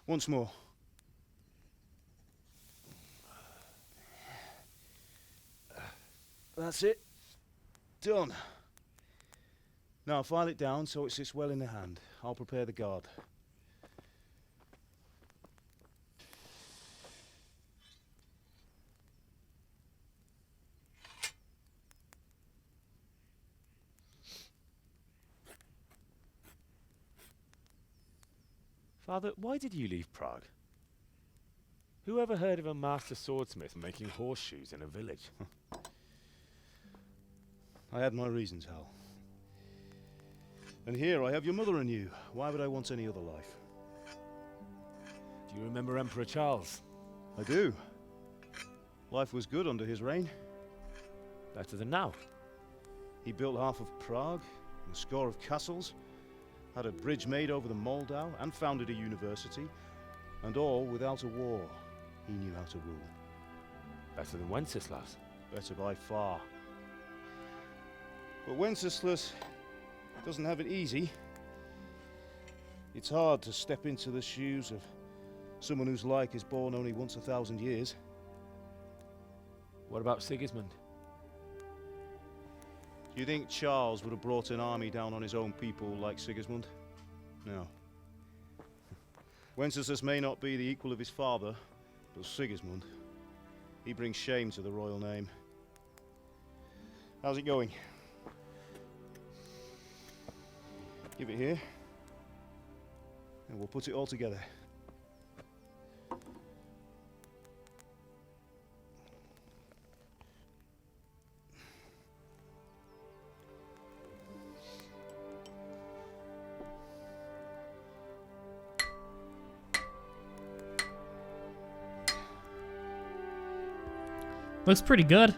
Speaker 3: Once more. That's it. Done. Now file it down so it sits well in the hand. I'll prepare the guard.
Speaker 5: Father, why did you leave Prague? Who ever heard of a master swordsmith making horseshoes in a village?
Speaker 3: I had my reasons, Hal. And here I have your mother and you. Why would I want any other life?
Speaker 5: Do you remember Emperor Charles?
Speaker 3: I do. Life was good under his reign.
Speaker 5: Better than now.
Speaker 3: He built half of Prague, and a score of castles, had a bridge made over the Moldau, and founded a university, and all without a war. He knew how to rule.
Speaker 5: Better than Wenceslas.
Speaker 3: Better by far. But Wenceslas doesn't have it easy. It's hard to step into the shoes of someone whose like is born only once 1,000 years.
Speaker 5: What about Sigismund?
Speaker 3: Do you think Charles would have brought an army down on his own people like Sigismund? No. Wenceslas may not be the equal of his father, but Sigismund, he brings shame to the royal name. How's it going? Give it here, and we'll put it all together.
Speaker 1: Looks pretty good.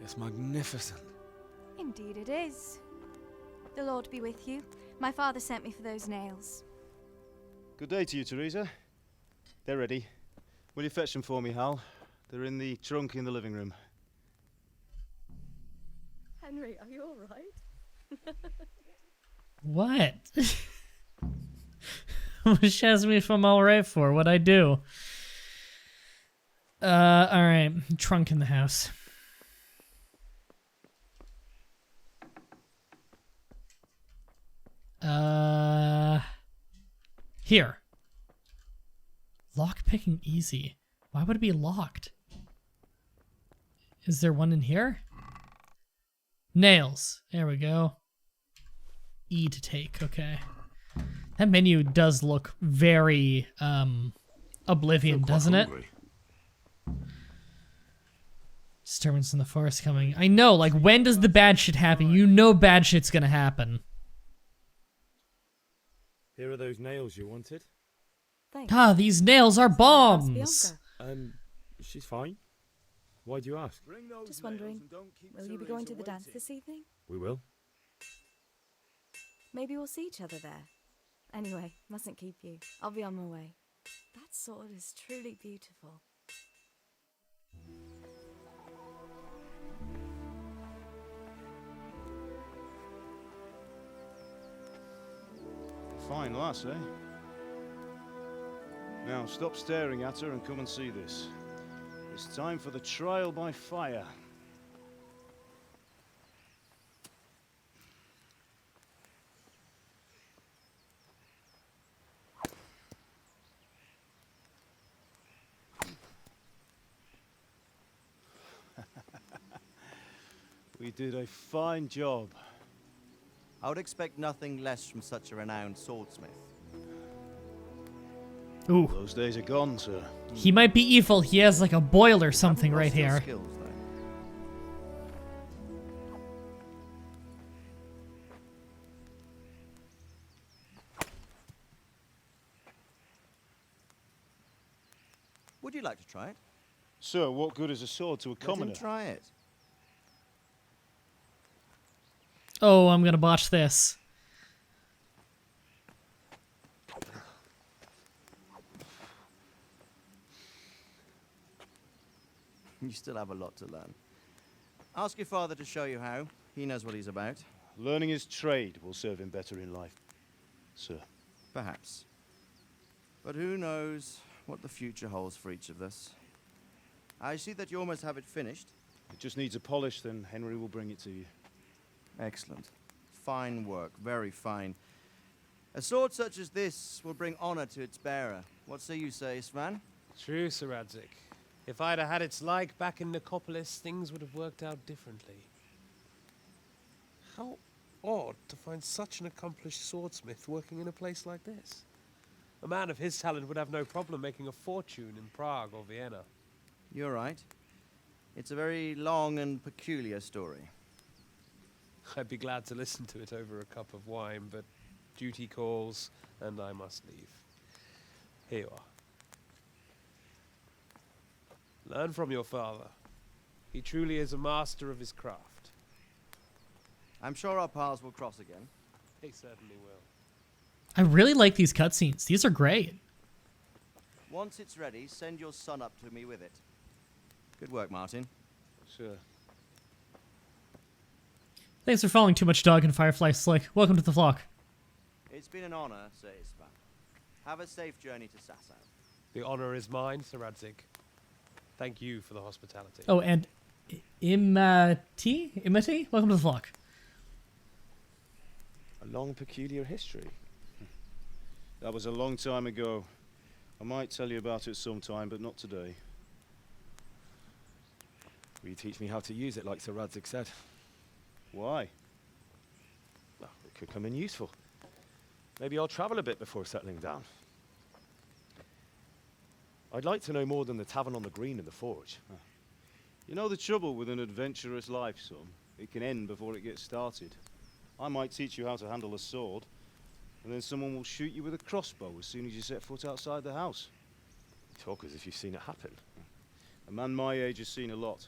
Speaker 5: It's magnificent.
Speaker 16: Indeed it is. The Lord be with you. My father sent me for those nails.
Speaker 3: Good day to you, Teresa. They're ready. Will you fetch them for me, Hal? They're in the trunk in the living room.
Speaker 2: Henry, are you all right?
Speaker 1: What? What she asked me if I'm alright for? What'd I do? Alright. Trunk in the house. Here. Lock picking easy. Why would it be locked? Is there one in here? Nails. There we go. E to take. Okay. That menu does look very, Oblivion, doesn't it? Disturbance in the forest coming. I know, like, when does the bad shit happen? You know bad shit's gonna happen.
Speaker 5: Here are those nails you wanted.
Speaker 16: Thanks.
Speaker 1: Ah, these nails are bombs!
Speaker 16: Bianca.
Speaker 5: She's fine. Why do you ask?
Speaker 16: Just wondering, will you be going to the dance this evening?
Speaker 5: We will.
Speaker 16: Maybe we'll see each other there. Anyway, mustn't keep you. I'll be on my way. That sword is truly beautiful.
Speaker 3: Fine lass, eh? Now stop staring at her and come and see this. It's time for the trial by fire. We did a fine job.
Speaker 14: I would expect nothing less from such a renowned swordsmith.
Speaker 1: Ooh.
Speaker 3: Those days are gone, sir.
Speaker 1: He might be evil. He has like a boil or something right here.
Speaker 14: Skills, though. Would you like to try it?
Speaker 3: Sir, what good is a sword to a commoner?
Speaker 14: Let him try it.
Speaker 1: Oh, I'm gonna botch this.
Speaker 14: You still have a lot to learn. Ask your father to show you how. He knows what he's about.
Speaker 3: Learning his trade will serve him better in life, sir.
Speaker 14: Perhaps. But who knows what the future holds for each of us. I see that you almost have it finished.
Speaker 3: It just needs a polish, then Henry will bring it to you.
Speaker 14: Excellent. Fine work, very fine. A sword such as this will bring honor to its bearer. What say you, Svan?
Speaker 17: True, Sir Radzik. If I'd have had its like back in Nicopolis, things would have worked out differently. How odd to find such an accomplished swordsmith working in a place like this. A man of his talent would have no problem making a fortune in Prague or Vienna.
Speaker 14: You're right. It's a very long and peculiar story.
Speaker 17: I'd be glad to listen to it over a cup of wine, but duty calls, and I must leave. Here you are. Learn from your father. He truly is a master of his craft.
Speaker 14: I'm sure our paths will cross again.
Speaker 17: They certainly will.
Speaker 1: I really like these cutscenes. These are great.
Speaker 14: Once it's ready, send your son up to me with it. Good work, Martin.
Speaker 3: Sure.
Speaker 1: Thanks for following Too Much Dog and Firefly Slick. Welcome to the flock.
Speaker 14: It's been an honor, Sir Isvan. Have a safe journey to Sasau.
Speaker 17: The honor is mine, Sir Radzik. Thank you for the hospitality.
Speaker 1: Oh, and Imati? Welcome to the flock.
Speaker 4: A long, peculiar history.
Speaker 3: That was a long time ago. I might tell you about it sometime, but not today.
Speaker 4: Will you teach me how to use it like Sir Radzik said?
Speaker 3: Why?
Speaker 4: Well, it could come in useful. Maybe I'll travel a bit before settling down. I'd like to know more than the tavern on the green and the forge.
Speaker 3: You know the trouble with an adventurous life, son? It can end before it gets started. I might teach you how to handle a sword, and then someone will shoot you with a crossbow as soon as you set foot outside the house.
Speaker 4: You talk as if you've seen it happen.
Speaker 3: A man my age has seen a lot.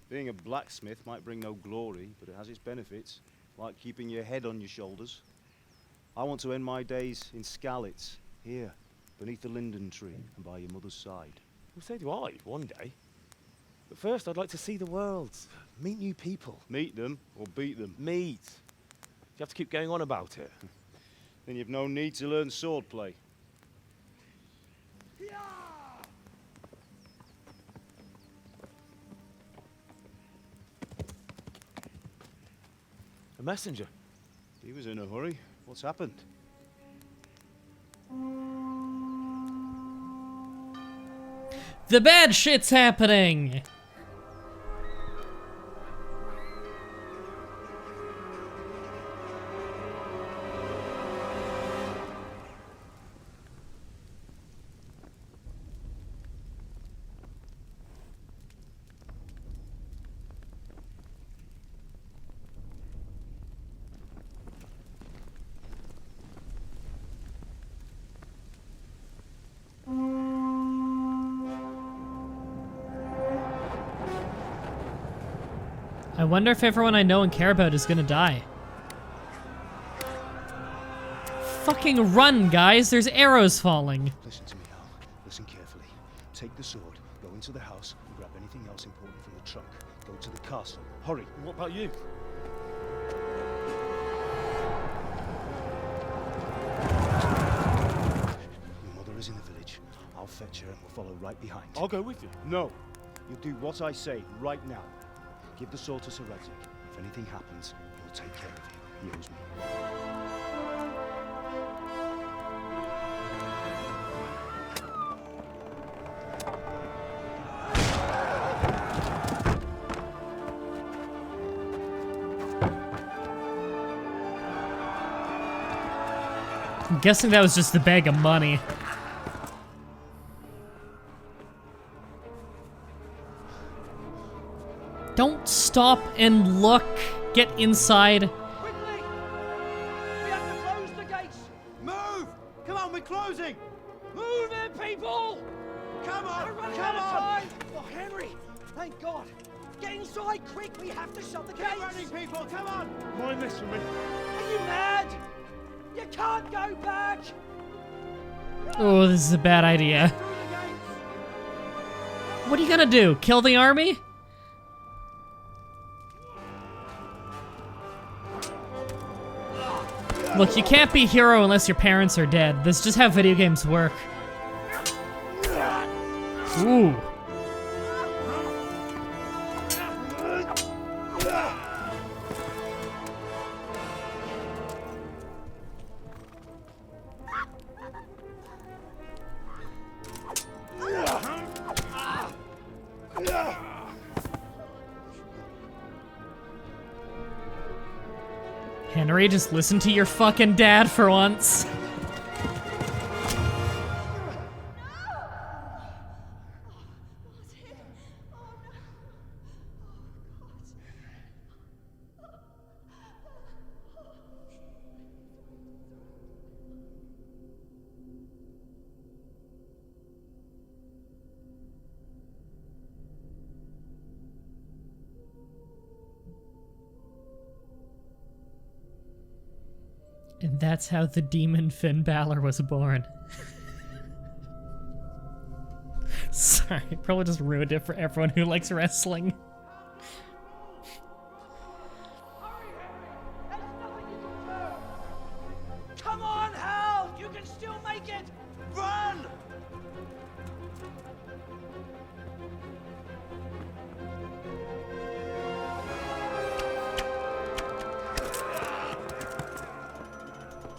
Speaker 3: Being a blacksmith might bring no glory, but it has its benefits, like keeping your head on your shoulders. I want to end my days in Skalitz, here, beneath the linden tree and by your mother's side.
Speaker 4: Well, so do I, one day. But first, I'd like to see the world, meet new people.
Speaker 3: Meet them or beat them?
Speaker 4: Meet. You have to keep going on about it.
Speaker 3: Then you've no need to learn swordplay.
Speaker 4: A messenger.
Speaker 3: He was in a hurry. What's happened?
Speaker 1: The bad shit's happening! I wonder if everyone I know and care about is gonna die. Fucking run, guys! There's arrows falling.
Speaker 3: Listen to me, Al. Listen carefully. Take the sword, go into the house, and grab anything else important from the trunk. Go to the castle. Hurry.
Speaker 4: And what about you?
Speaker 3: Your mother is in the village. I'll fetch her and we'll follow right behind.
Speaker 4: I'll go with you.
Speaker 3: No. You'll do what I say right now. Give the sword to Sir Radzik. If anything happens, he'll take care of you. He owes me.
Speaker 1: I'm guessing that was just the bag of money. Don't stop and look. Get inside.
Speaker 7: Quickly! We have to close the gates!
Speaker 9: Move! Come on, we're closing!
Speaker 7: Move it, people!
Speaker 9: Come on!
Speaker 7: We're running
Speaker 9: Come
Speaker 7: out of
Speaker 9: on!
Speaker 7: time! Oh, Henry! Thank God! Get inside, quick! We have to shut the gates!
Speaker 9: Keep running, people! Come on!
Speaker 3: Mind this for me.
Speaker 7: Are you mad? You can't go back!
Speaker 1: Oh, this is a bad idea. What are you gonna do? Kill the army? Look, you can't be a hero unless your parents are dead. That's just how video games work. Ooh. Henry, just listen to your fucking dad for once. And that's how the demon Finn Balor was born. Sorry, probably just ruined it for everyone who likes wrestling.
Speaker 7: Come on, Hal! You can still make it! Run!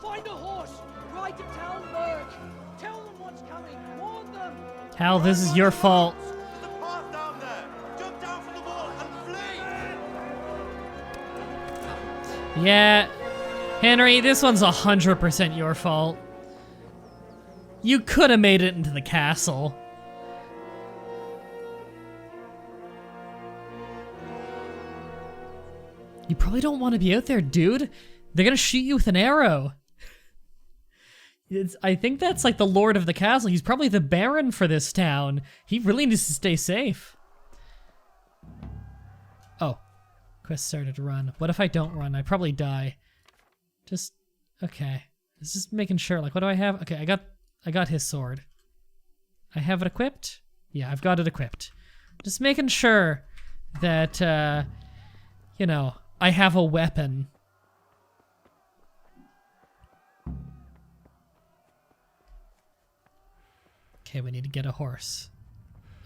Speaker 7: Find a horse! Ride to Talberg! Tell them what's coming! Warn them!
Speaker 1: Hal, this is your fault.
Speaker 7: There's a path down there! Jump down from the wall and flee!
Speaker 1: Yeah, Henry, this one's 100% your fault. You could have made it into the castle. You probably don't want to be out there, dude. They're gonna shoot you with an arrow. I think that's like the lord of the castle. He's probably the baron for this town. He really needs to stay safe. Oh, quest started to run. What if I don't run? I probably die. Just, okay. It's just making sure, like, what do I have? Okay, I got his sword. I have it equipped? Yeah, I've got it equipped. Just making sure that, you know, I have a weapon. Okay, we need to get a horse.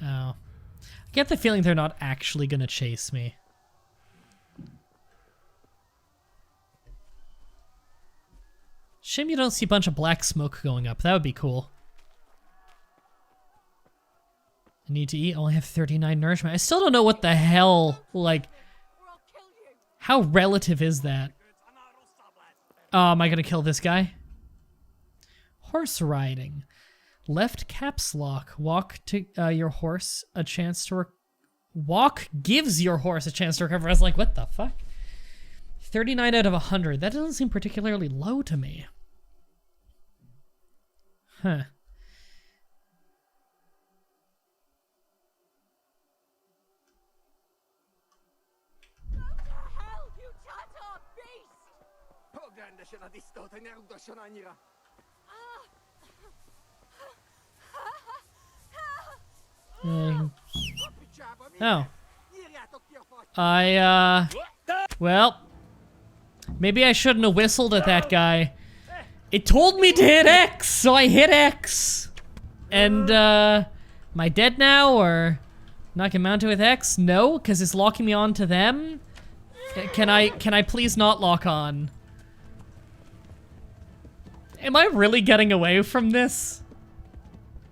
Speaker 1: Oh. I get the feeling they're not actually gonna chase me. Shame you don't see a bunch of black smoke going up. That would be cool. I need to eat. I only have 39 nourishment. I still don't know what the hell, like, how relative is that? Oh, am I gonna kill this guy? Horse riding. Left caps lock. Walk to your horse a chance to walk gives your horse a chance to recover. I was like, what the fuck? 39 out of 100. That doesn't seem particularly low to me. Huh. Oh. Well, maybe I shouldn't have whistled at that guy. It told me to hit X, so I hit X. And, am I dead now, or not get mounted with X? No, because it's locking me on to them. Can I please not lock on? Am I really getting away from this?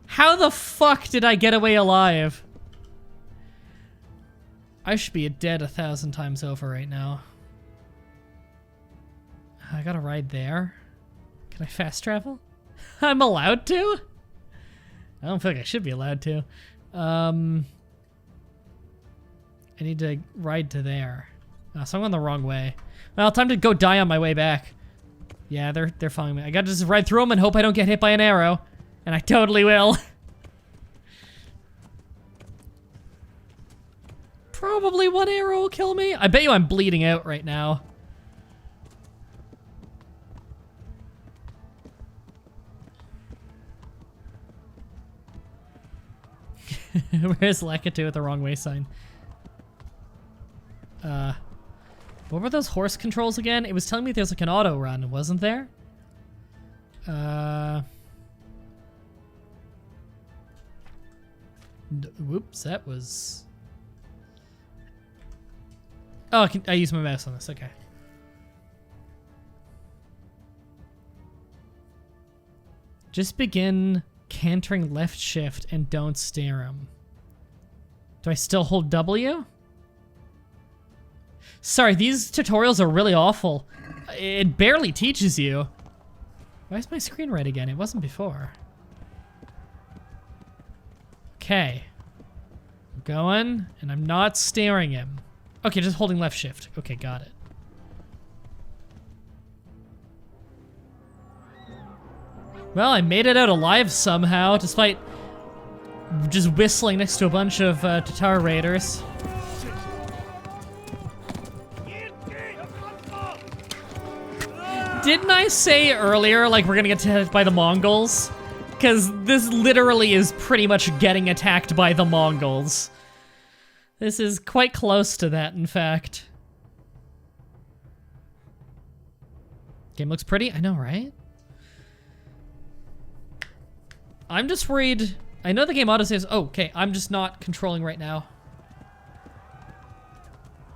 Speaker 1: How the fuck did I get away alive? I should be dead 1,000 times over right now. I gotta ride there. Can I fast travel? I'm allowed to? I don't feel like I should be allowed to. I need to ride to there. Oh, so I'm going the wrong way. Well, time to go die on my way back. Yeah, they're following me. I gotta just ride through them and hope I don't get hit by an arrow. And I totally will. Probably one arrow will kill me. I bet you I'm bleeding out right now. Where's Lakitu with the wrong way sign? What were those horse controls again? It was telling me there's like an auto run, wasn't there? Whoops, that was... Oh, I use my mouse on this, okay. Just begin cantering left shift and don't steer him. Do I still hold W? Sorry, these tutorials are really awful. It barely teaches you. Why is my screen red again? It wasn't before. Okay. I'm going, and I'm not steering him. Okay, just holding left shift. Okay, got it. Well, I made it out alive somehow, despite just whistling next to a bunch of Tatar raiders. Didn't I say earlier, like, we're gonna get attacked by the Mongols? Because this literally is pretty much getting attacked by the Mongols. This is quite close to that, in fact. Game looks pretty, I know, right? I'm just worried. I know the game auto says, oh, okay, I'm just not controlling right now.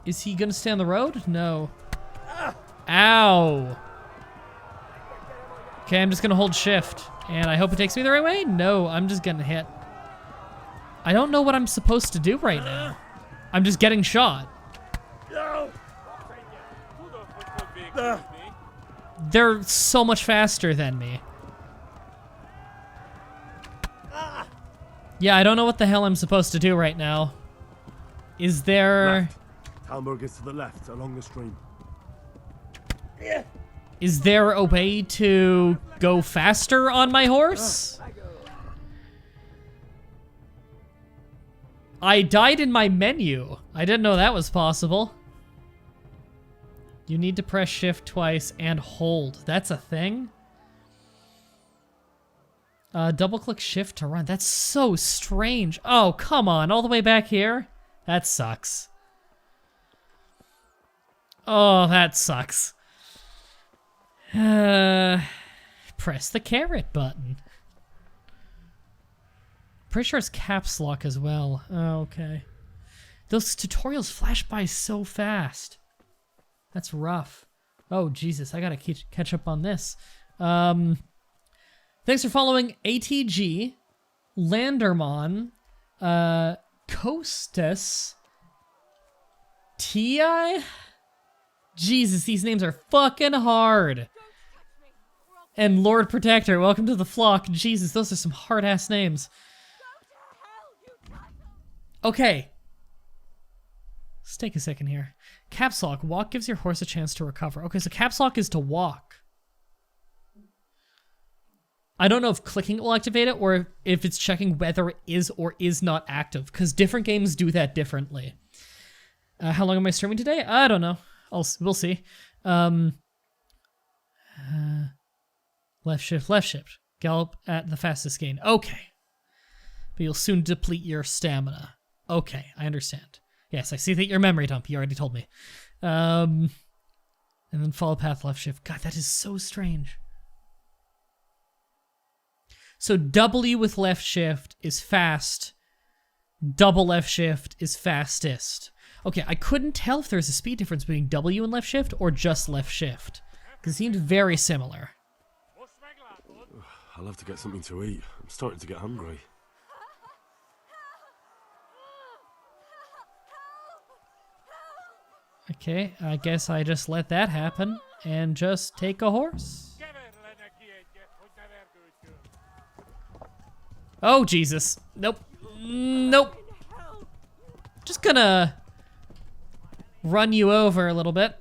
Speaker 1: Is he gonna stay on the road? No. Ow. Okay, I'm just gonna hold shift. And I hope it takes me the right way? No, I'm just getting hit. I don't know what I'm supposed to do right now. I'm just getting shot. They're so much faster than me. Yeah, I don't know what the hell I'm supposed to do right now. Is there...
Speaker 5: Talmberg is to the left, along the stream.
Speaker 1: Is there a way to go faster on my horse? I died in my menu. I didn't know that was possible. You need to press shift twice and hold. That's a thing? Double click shift to run. That's so strange. Oh, come on. All the way back here? That sucks. Oh, that sucks. Press the carrot button. Pretty sure it's caps lock as well. Oh, okay. Those tutorials flash by so fast. That's rough. Oh, Jesus. I gotta catch up on this. Thanks for following ATG, Landermon, Costas, Ti? Jesus, these names are fucking hard. And Lord Protector, welcome to the flock. Jesus, those are some hard-ass names. Okay. Let's take a second here. Caps lock. Walk gives your horse a chance to recover. Okay, so caps lock is to walk. I don't know if clicking will activate it or if it's checking whether it is or is not active, because different games do that differently. How long am I streaming today? I don't know. We'll see. Left shift. Gallop at the fastest gain. Okay. But you'll soon deplete your stamina. Okay, I understand. Yes, I see that your memory dump. You already told me. And then follow path left shift. God, that is so strange. So W with left shift is fast. Double left shift is fastest. Okay, I couldn't tell if there's a speed difference between W and left shift or just left shift. Because it seemed very similar.
Speaker 5: I'll have to get something to eat. I'm starting to get hungry.
Speaker 1: Okay, I guess I just let that happen and just take a horse. Oh, Jesus. Nope. Nope. Just gonna run you over a little bit.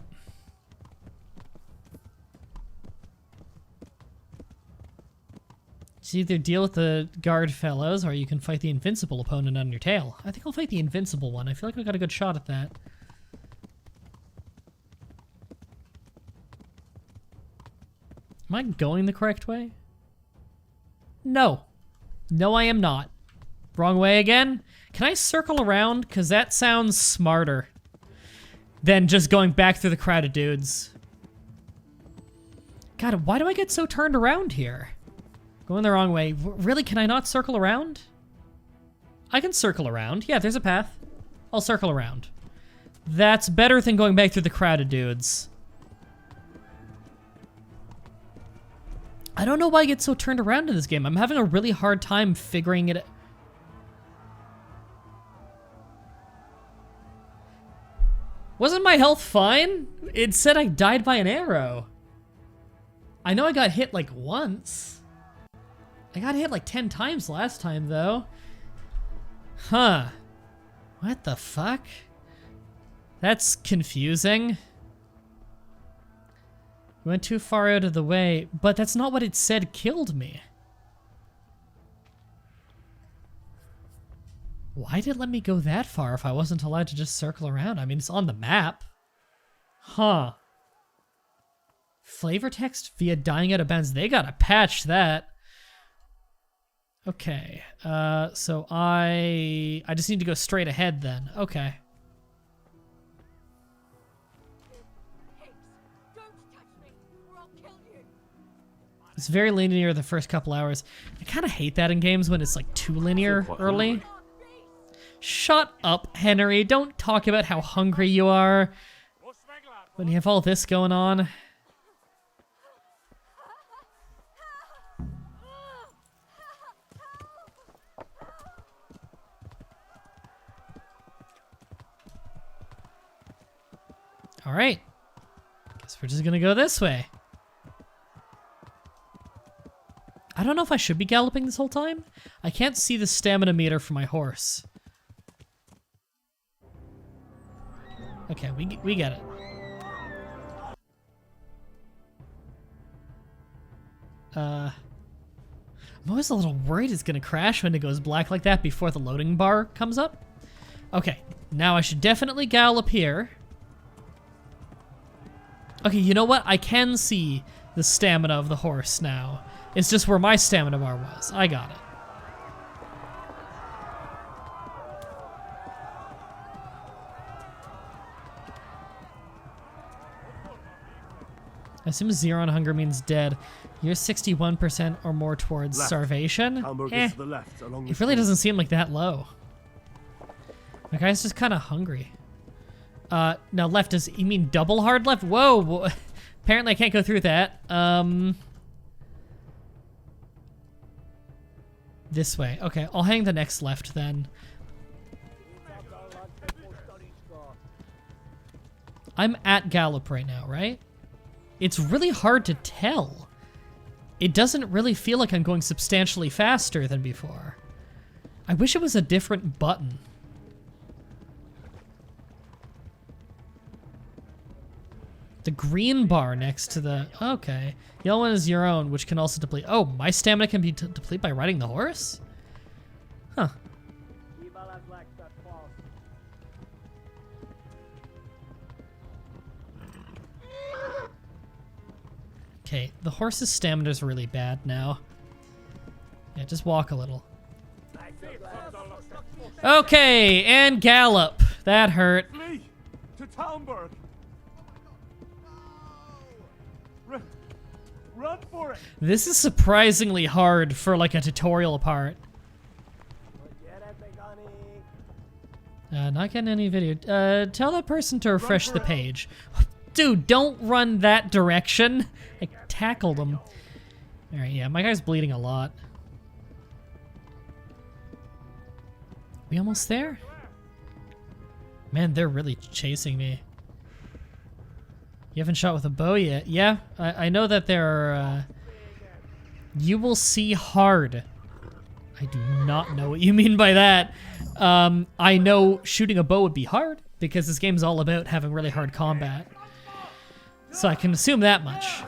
Speaker 1: It's either deal with the guard fellows or you can fight the invincible opponent on your tail. I think I'll fight the invincible one. I feel like I got a good shot at that. Am I going the correct way? No. No, I am not. Wrong way again? Can I circle around? Because that sounds smarter than just going back through the crowd of dudes. God, why do I get so turned around here? Going the wrong way. Really, can I not circle around? I can circle around. Yeah, there's a path. I'll circle around. That's better than going back through the crowd of dudes. I don't know why I get so turned around in this game. I'm having a really hard time figuring it out. Wasn't my health fine? It said I died by an arrow. I know I got hit like once. I got hit like 10 times last time though. Huh. What the fuck? That's confusing. Went too far out of the way, but that's not what it said killed me. Why did it let me go that far if I wasn't allowed to just circle around? I mean, it's on the map. Huh. Flavor text via dying out of bounds. They gotta patch that. Okay. So I just need to go straight ahead then. Okay. It's very linear the first couple hours. I kind of hate that in games when it's like too linear early. Shut up, Henry. Don't talk about how hungry you are when you have all this going on. All right. Guess we're just gonna go this way. I don't know if I should be galloping this whole time. I can't see the stamina meter for my horse. Okay, we get it. I'm always a little worried it's gonna crash when it goes black like that before the loading bar comes up. Okay, now I should definitely gallop here. Okay, you know what? I can see the stamina of the horse now. It's just where my stamina bar was. I got it. I assume 0 on hunger means dead. You're 61% or more towards starvation.
Speaker 5: To the left, along
Speaker 1: It really doesn't seem like that low. My guy's just kind of hungry. No, left is, you mean double hard left? Whoa, apparently I can't go through that. This way. Okay, I'll hang the next left then. I'm at gallop right now, right? It's really hard to tell. It doesn't really feel like I'm going substantially faster than before. I wish it was a different button. The green bar next to the... Okay. Yellow one is your own, which can also deplete... Oh, my stamina can be deplete by riding the horse? Huh. Okay, the horse's stamina is really bad now. Yeah, just walk a little. Okay, and gallop. That hurt.
Speaker 5: Flee to Talmberg. Run for it.
Speaker 1: This is surprisingly hard for like a tutorial part. Not getting any video. Tell that person to refresh the page. Dude, don't run that direction. I tackled him. Alright, yeah, my guy's bleeding a lot. We almost there? Man, they're really chasing me. You haven't shot with a bow yet? Yeah, I know that there are, you will see hard. I do not know what you mean by that. I know shooting a bow would be hard, because this game's all about having really hard combat. So I can assume that much.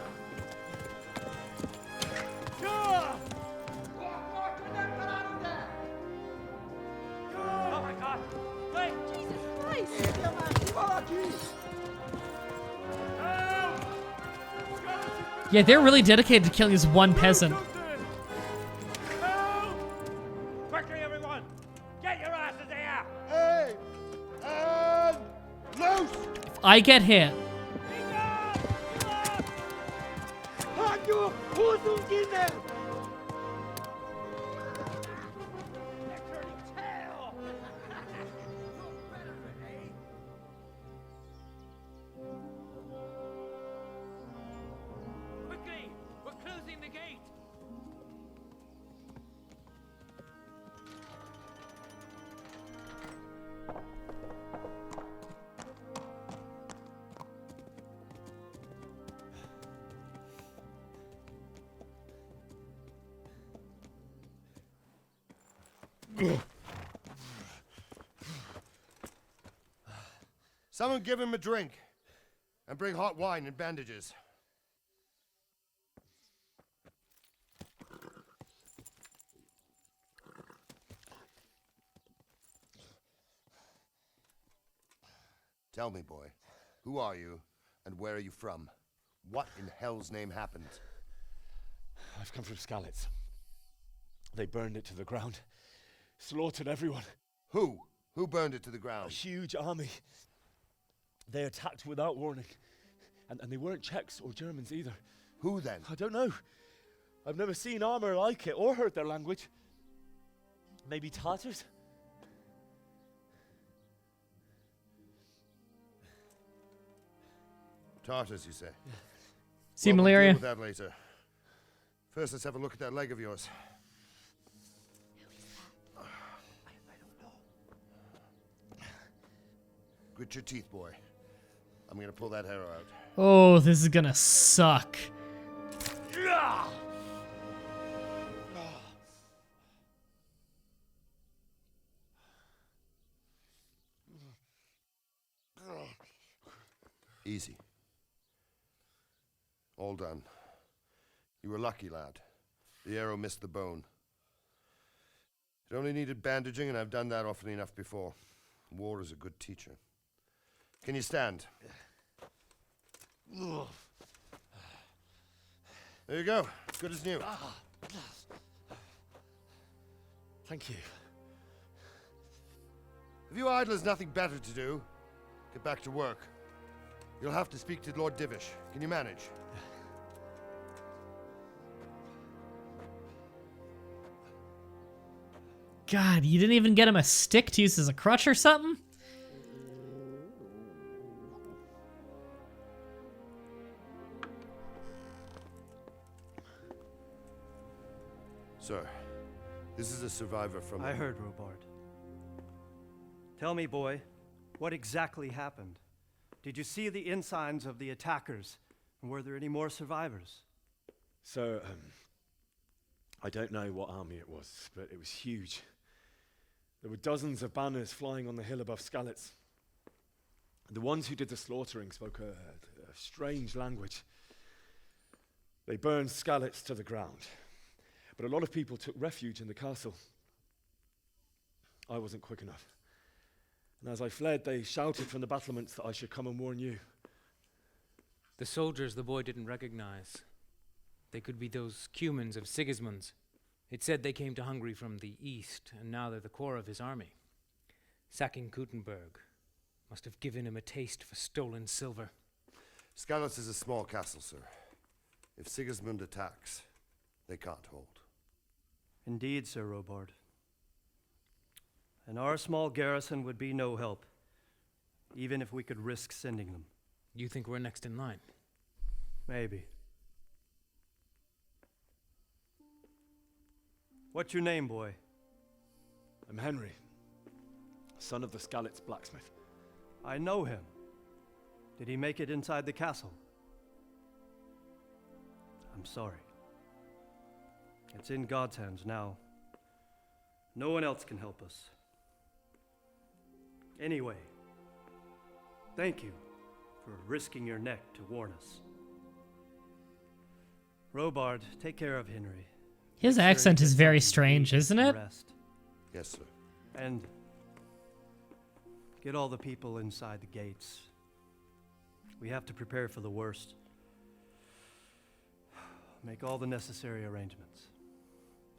Speaker 1: Yeah, they're really dedicated to killing this one peasant. I get hit,
Speaker 15: Quickly! We're closing the gate!
Speaker 9: Someone give him a drink. And bring hot wine and bandages. Tell me, boy, who are you and where are you from? What in hell's name happened?
Speaker 4: I've come from Skalitz. They burned it to the ground. Slaughtered everyone.
Speaker 9: Who? Who burned it to the ground?
Speaker 4: A huge army. They attacked without warning. And they weren't Czechs or Germans either.
Speaker 9: Who then?
Speaker 4: I don't know. I've never seen armor like it or heard their language. Maybe Tatars?
Speaker 9: Tartars, you say?
Speaker 1: See
Speaker 9: Well, we'll
Speaker 1: malaria.
Speaker 9: deal with that later. First, let's have a look at that leg of yours. Grit your teeth, boy. I'm gonna pull that arrow out.
Speaker 1: Oh, this is gonna suck.
Speaker 9: Easy. All done. You were lucky, lad. The arrow missed the bone. It only needed bandaging, and I've done that often enough before. War is a good teacher. Can you stand? There you go. Good as new.
Speaker 4: Thank you.
Speaker 9: If you idlers nothing better to do, get back to work. You'll have to speak to Lord Divish. Can you manage?
Speaker 1: God, you didn't even get him a stick to use as a crutch or something?
Speaker 9: Sir, this is a survivor from...
Speaker 18: I heard, Robard. Tell me, boy, what exactly happened? Did you see the ensigns of the attackers? And were there any more survivors?
Speaker 4: So, I don't know what army it was, but it was huge. There were dozens of banners flying on the hill above Skalitz. The ones who did the slaughtering spoke a strange language. They burned Skalitz to the ground, but a lot of people took refuge in the castle. I wasn't quick enough. And as I fled, they shouted from the battlements that I should come and warn you.
Speaker 19: The soldiers the boy didn't recognize. They could be those Cumans of Sigismund's. It said they came to Hungary from the east, and now they're the core of his army. Sacking Gutenberg must have given him a taste for stolen silver.
Speaker 9: Skalitz is a small castle, sir. If Sigismund attacks, they can't hold.
Speaker 18: Indeed, Sir Robard. And our small garrison would be no help, even if we could risk sending them.
Speaker 19: You think we're next in line?
Speaker 18: Maybe. What's your name, boy?
Speaker 4: I'm Henry, son of the Skalitz blacksmith.
Speaker 18: I know him. Did he make it inside the castle? I'm sorry. It's in God's hands now. No one else can help us. Anyway, thank you for risking your neck to warn us. Robard, take care of Henry.
Speaker 1: His
Speaker 18: Make sure
Speaker 1: accent
Speaker 18: he
Speaker 1: is
Speaker 18: gets
Speaker 1: very
Speaker 18: something to
Speaker 1: strange,
Speaker 18: eat
Speaker 1: isn't
Speaker 18: and
Speaker 1: it?
Speaker 18: rest.
Speaker 9: Yes, sir.
Speaker 18: And get all the people inside the gates. We have to prepare for the worst. Make all the necessary arrangements.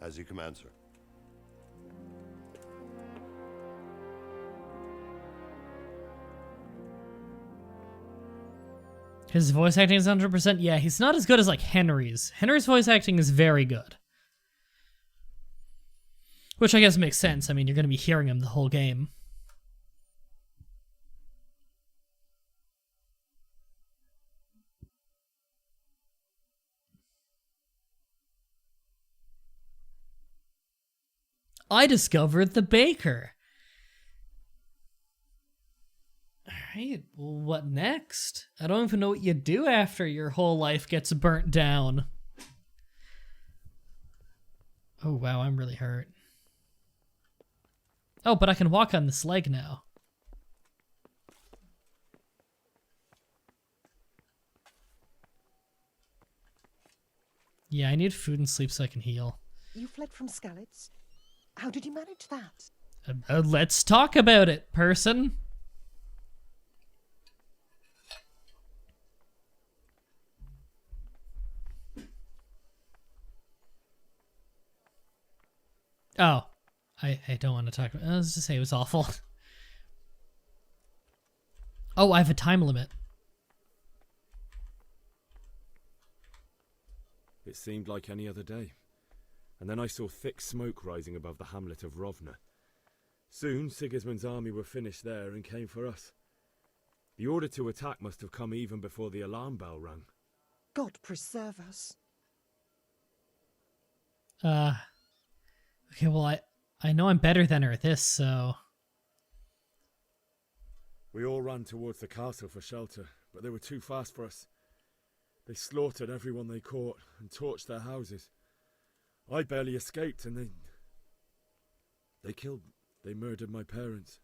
Speaker 9: As you command, sir.
Speaker 1: His voice acting is 100%. Yeah, he's not as good as like Henry's. Henry's voice acting is very good. Which I guess makes sense. I mean, you're going to be hearing him the whole game. I discovered the baker. Alright, well, what next? I don't even know what you do after your whole life gets burnt down. Oh wow, I'm really hurt. Oh, but I can walk on this leg now. Yeah, I need food and sleep so I can heal.
Speaker 20: You fled from Skalitz? How did you manage that?
Speaker 1: Let's talk about it, person. Oh, I don't want to talk about it. Let's just say it was awful. Oh, I have a time limit.
Speaker 4: It seemed like any other day. And then I saw thick smoke rising above the hamlet of Rovna. Soon Sigismund's army were finished there and came for us. The order to attack must have come even before the alarm bell rang.
Speaker 20: God preserve us.
Speaker 1: Okay, well, I know I'm better than her at this, so...
Speaker 4: We all ran towards the castle for shelter, but they were too fast for us. They slaughtered everyone they caught and torched their houses. I barely escaped, and they murdered my parents.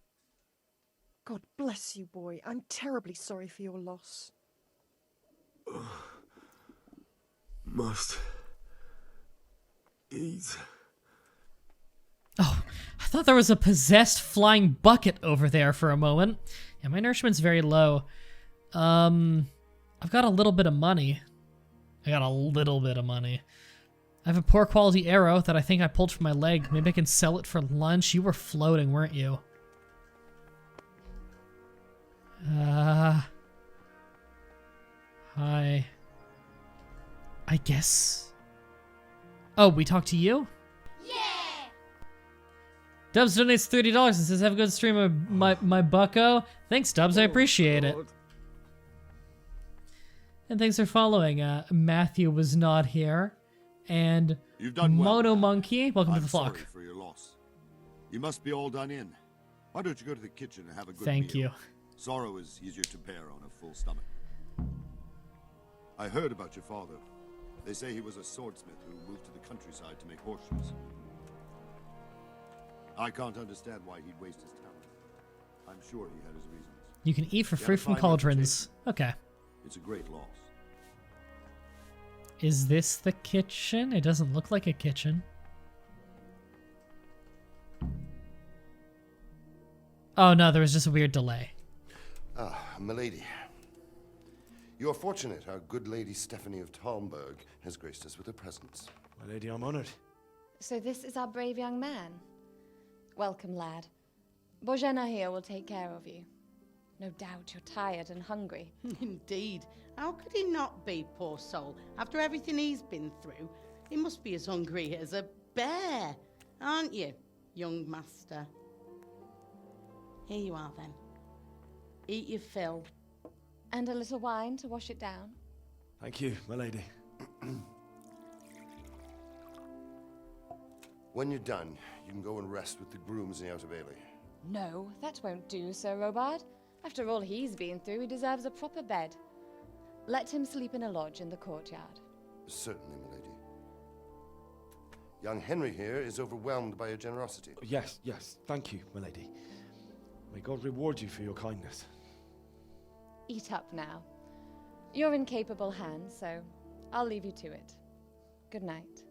Speaker 20: God bless you, boy. I'm terribly sorry for your loss.
Speaker 4: Must eat.
Speaker 1: Oh, I thought there was a possessed flying bucket over there for a moment. Yeah, my nourishment's very low. I've got a little bit of money. I have a poor quality arrow that I think I pulled from my leg. Maybe I can sell it for lunch. You were floating, weren't you? Hi. I guess. Oh, we talked to you? Yeah! Dubs donates $30 and says, have a good stream of my bucko. Thanks, Dubs, I appreciate it. And thanks for following. Matthew was not here. And
Speaker 21: You've done well.
Speaker 1: Mono Monkey, welcome to the flock.
Speaker 21: Sorry for your loss. You must be all done in. Why don't you go to the kitchen and have a good
Speaker 1: Thank
Speaker 21: meal?
Speaker 1: you.
Speaker 21: Sorrow is easier to bear on a full stomach. I heard about your father. They say he was a swordsmith who moved to the countryside to make horseshoes. I can't understand why he'd waste his talent. I'm sure he had his reasons.
Speaker 1: You can eat for
Speaker 21: He had
Speaker 1: free
Speaker 21: a
Speaker 1: from
Speaker 21: fine
Speaker 1: cauldrons. Okay.
Speaker 21: It's a great loss.
Speaker 1: Is this the kitchen? It doesn't look like a kitchen. Oh no, there was just a weird delay.
Speaker 9: Ah, milady. You are fortunate our good lady Stephanie of Talmberg has graced us with her presence.
Speaker 4: My lady, I'm honored.
Speaker 16: So this is our brave young man. Welcome, lad. Bozhena here will take care of you. No doubt you're tired and hungry.
Speaker 22: Indeed. How could he not be, poor soul? After everything he's been through, he must be as hungry as a bear, aren't you, young master? Here you are, then. Eat your fill.
Speaker 16: And a little wine to wash it down.
Speaker 4: Thank you, my lady.
Speaker 9: When you're done, you can go and rest with the grooms in the Outer Bailey.
Speaker 16: No, that won't do, Sir Robard. After all he's been through, he deserves a proper bed. Let him sleep in a lodge in the courtyard.
Speaker 9: Certainly, milady. Young Henry here is overwhelmed by your generosity.
Speaker 4: Yes, thank you, my lady. May God reward you for your kindness.
Speaker 16: Eat up now. You're in capable hands, so I'll leave you to it. Good night.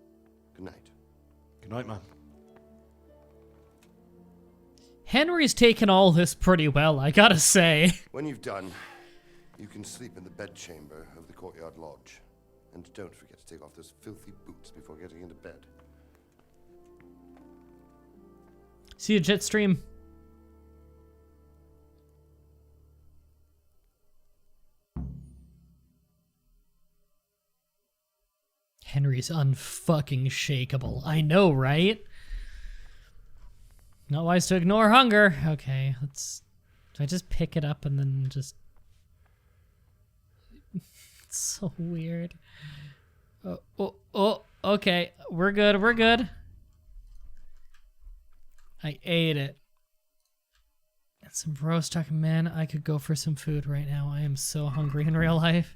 Speaker 9: Good night.
Speaker 4: Good night, ma'am.
Speaker 1: Henry's taken all this pretty well, I gotta say.
Speaker 9: When you've done, you can sleep in the bedchamber of the courtyard lodge. And don't forget to take off those filthy boots before getting into bed.
Speaker 1: See you, Jetstream. Henry's unfucking shakeable. I know, right? Not wise to ignore hunger. Okay, let's... Do I just pick it up and then just... It's so weird. Oh, okay. We're good. I ate it. And some roast duck. Man, I could go for some food right now. I am so hungry in real life.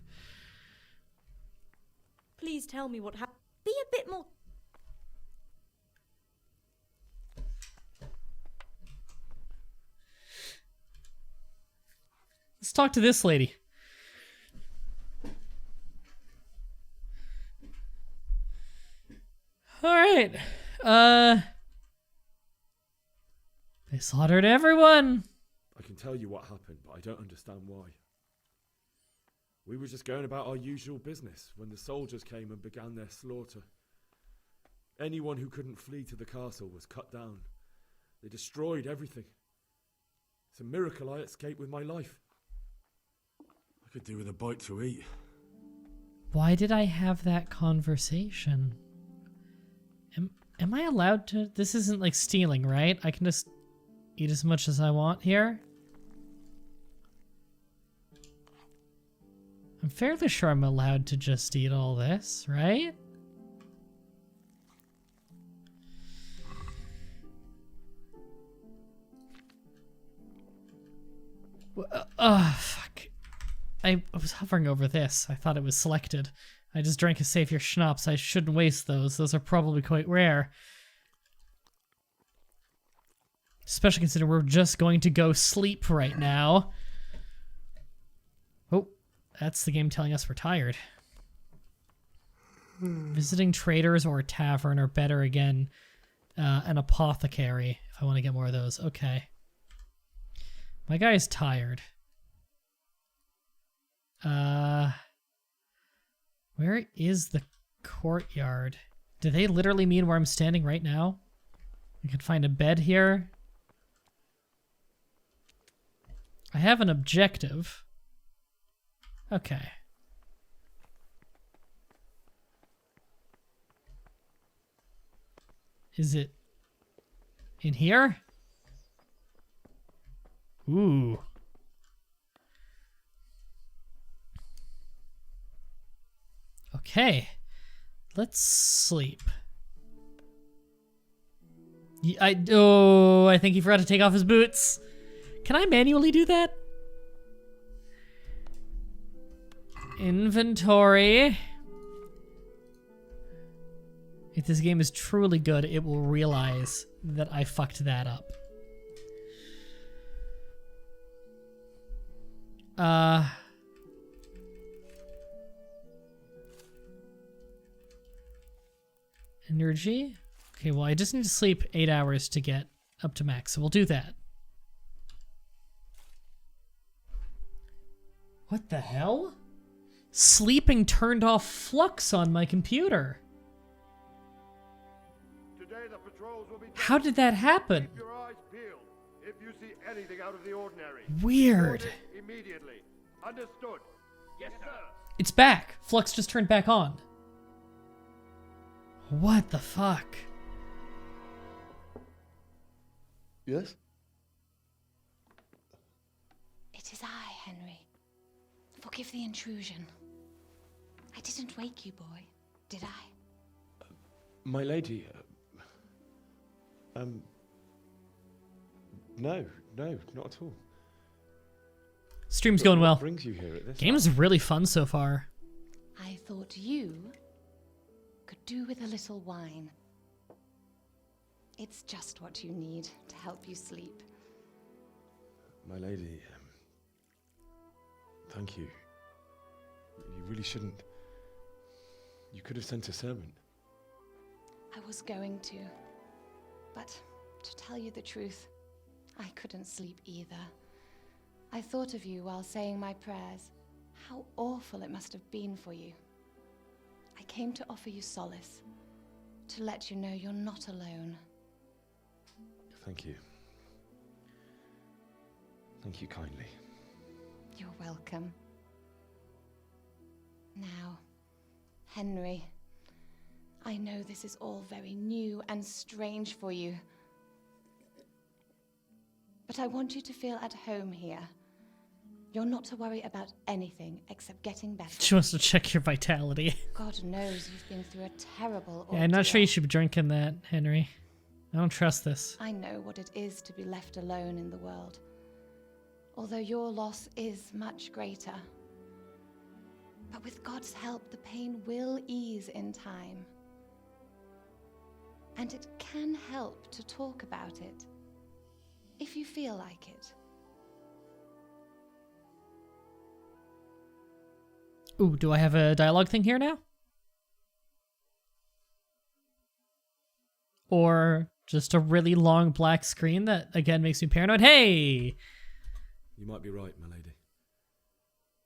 Speaker 6: Please tell me what happened. Be a bit more...
Speaker 1: Let's talk to this lady. Alright. They slaughtered everyone.
Speaker 4: I can tell you what happened, but I don't understand why. We were just going about our usual business when the soldiers came and began their slaughter. Anyone who couldn't flee to the castle was cut down. They destroyed everything. It's a miracle I escaped with my life. I could do with a bite to eat.
Speaker 1: Why did I have that conversation? Am I allowed to? This isn't like stealing, right? I can just eat as much as I want here. I'm fairly sure I'm allowed to just eat all this, right? Fuck. I was hovering over this. I thought it was selected. I just drank a savior schnapps. I shouldn't waste those. Those are probably quite rare. Especially considering we're just going to go sleep right now. Oh, that's the game telling us we're tired. Visiting traders or a tavern or better again, an apothecary if I want to get more of those. Okay. My guy's tired. Where is the courtyard? Do they literally mean where I'm standing right now? I could find a bed here. I have an objective. Okay. Is it in here? Ooh. Okay. Let's sleep. I think he forgot to take off his boots. Can I manually do that? Inventory. If this game is truly good, it will realize that I fucked that up. Energy? Okay, well, I just need to sleep 8 hours to get up to max, so we'll do that. What the hell? Sleeping turned off flux on my computer.
Speaker 9: Today the patrols will be...
Speaker 1: How did that happen?
Speaker 9: Keep your eyes peeled. If you see anything out of the ordinary,
Speaker 1: Weird.
Speaker 9: report it immediately. Understood? Yes, sir.
Speaker 1: It's back. Flux just turned back on. What the fuck?
Speaker 9: Yes?
Speaker 16: It is I, Henry. Forgive the intrusion. I didn't wake you, boy, did I?
Speaker 4: My lady, no, not at all.
Speaker 1: Stream's
Speaker 4: But
Speaker 1: going
Speaker 4: what
Speaker 1: well.
Speaker 4: brings you here at this
Speaker 1: Game's really fun so far.
Speaker 16: I thought you could do with a little wine. It's just what you need to help you sleep.
Speaker 4: My lady, thank you. You really shouldn't. You could have sent a servant.
Speaker 16: I was going to, but to tell you the truth, I couldn't sleep either. I thought of you while saying my prayers. How awful it must have been for you. I came to offer you solace, to let you know you're not alone.
Speaker 4: Thank you. Thank you kindly.
Speaker 16: You're welcome. Now, Henry, I know this is all very new and strange for you. But I want you to feel at home here. You're not to worry about anything except getting better.
Speaker 1: She wants to check your vitality.
Speaker 16: God knows you've been through a terrible ordeal.
Speaker 1: Yeah, I'm not sure you should be drinking that, Henry. I don't trust this.
Speaker 16: I know what it is to be left alone in the world. Although your loss is much greater. But with God's help, the pain will ease in time. And it can help to talk about it, if you feel like it.
Speaker 1: Ooh, do I have a dialogue thing here now? Or just a really long black screen that, again, makes me paranoid? Hey!
Speaker 4: You might be right, my lady.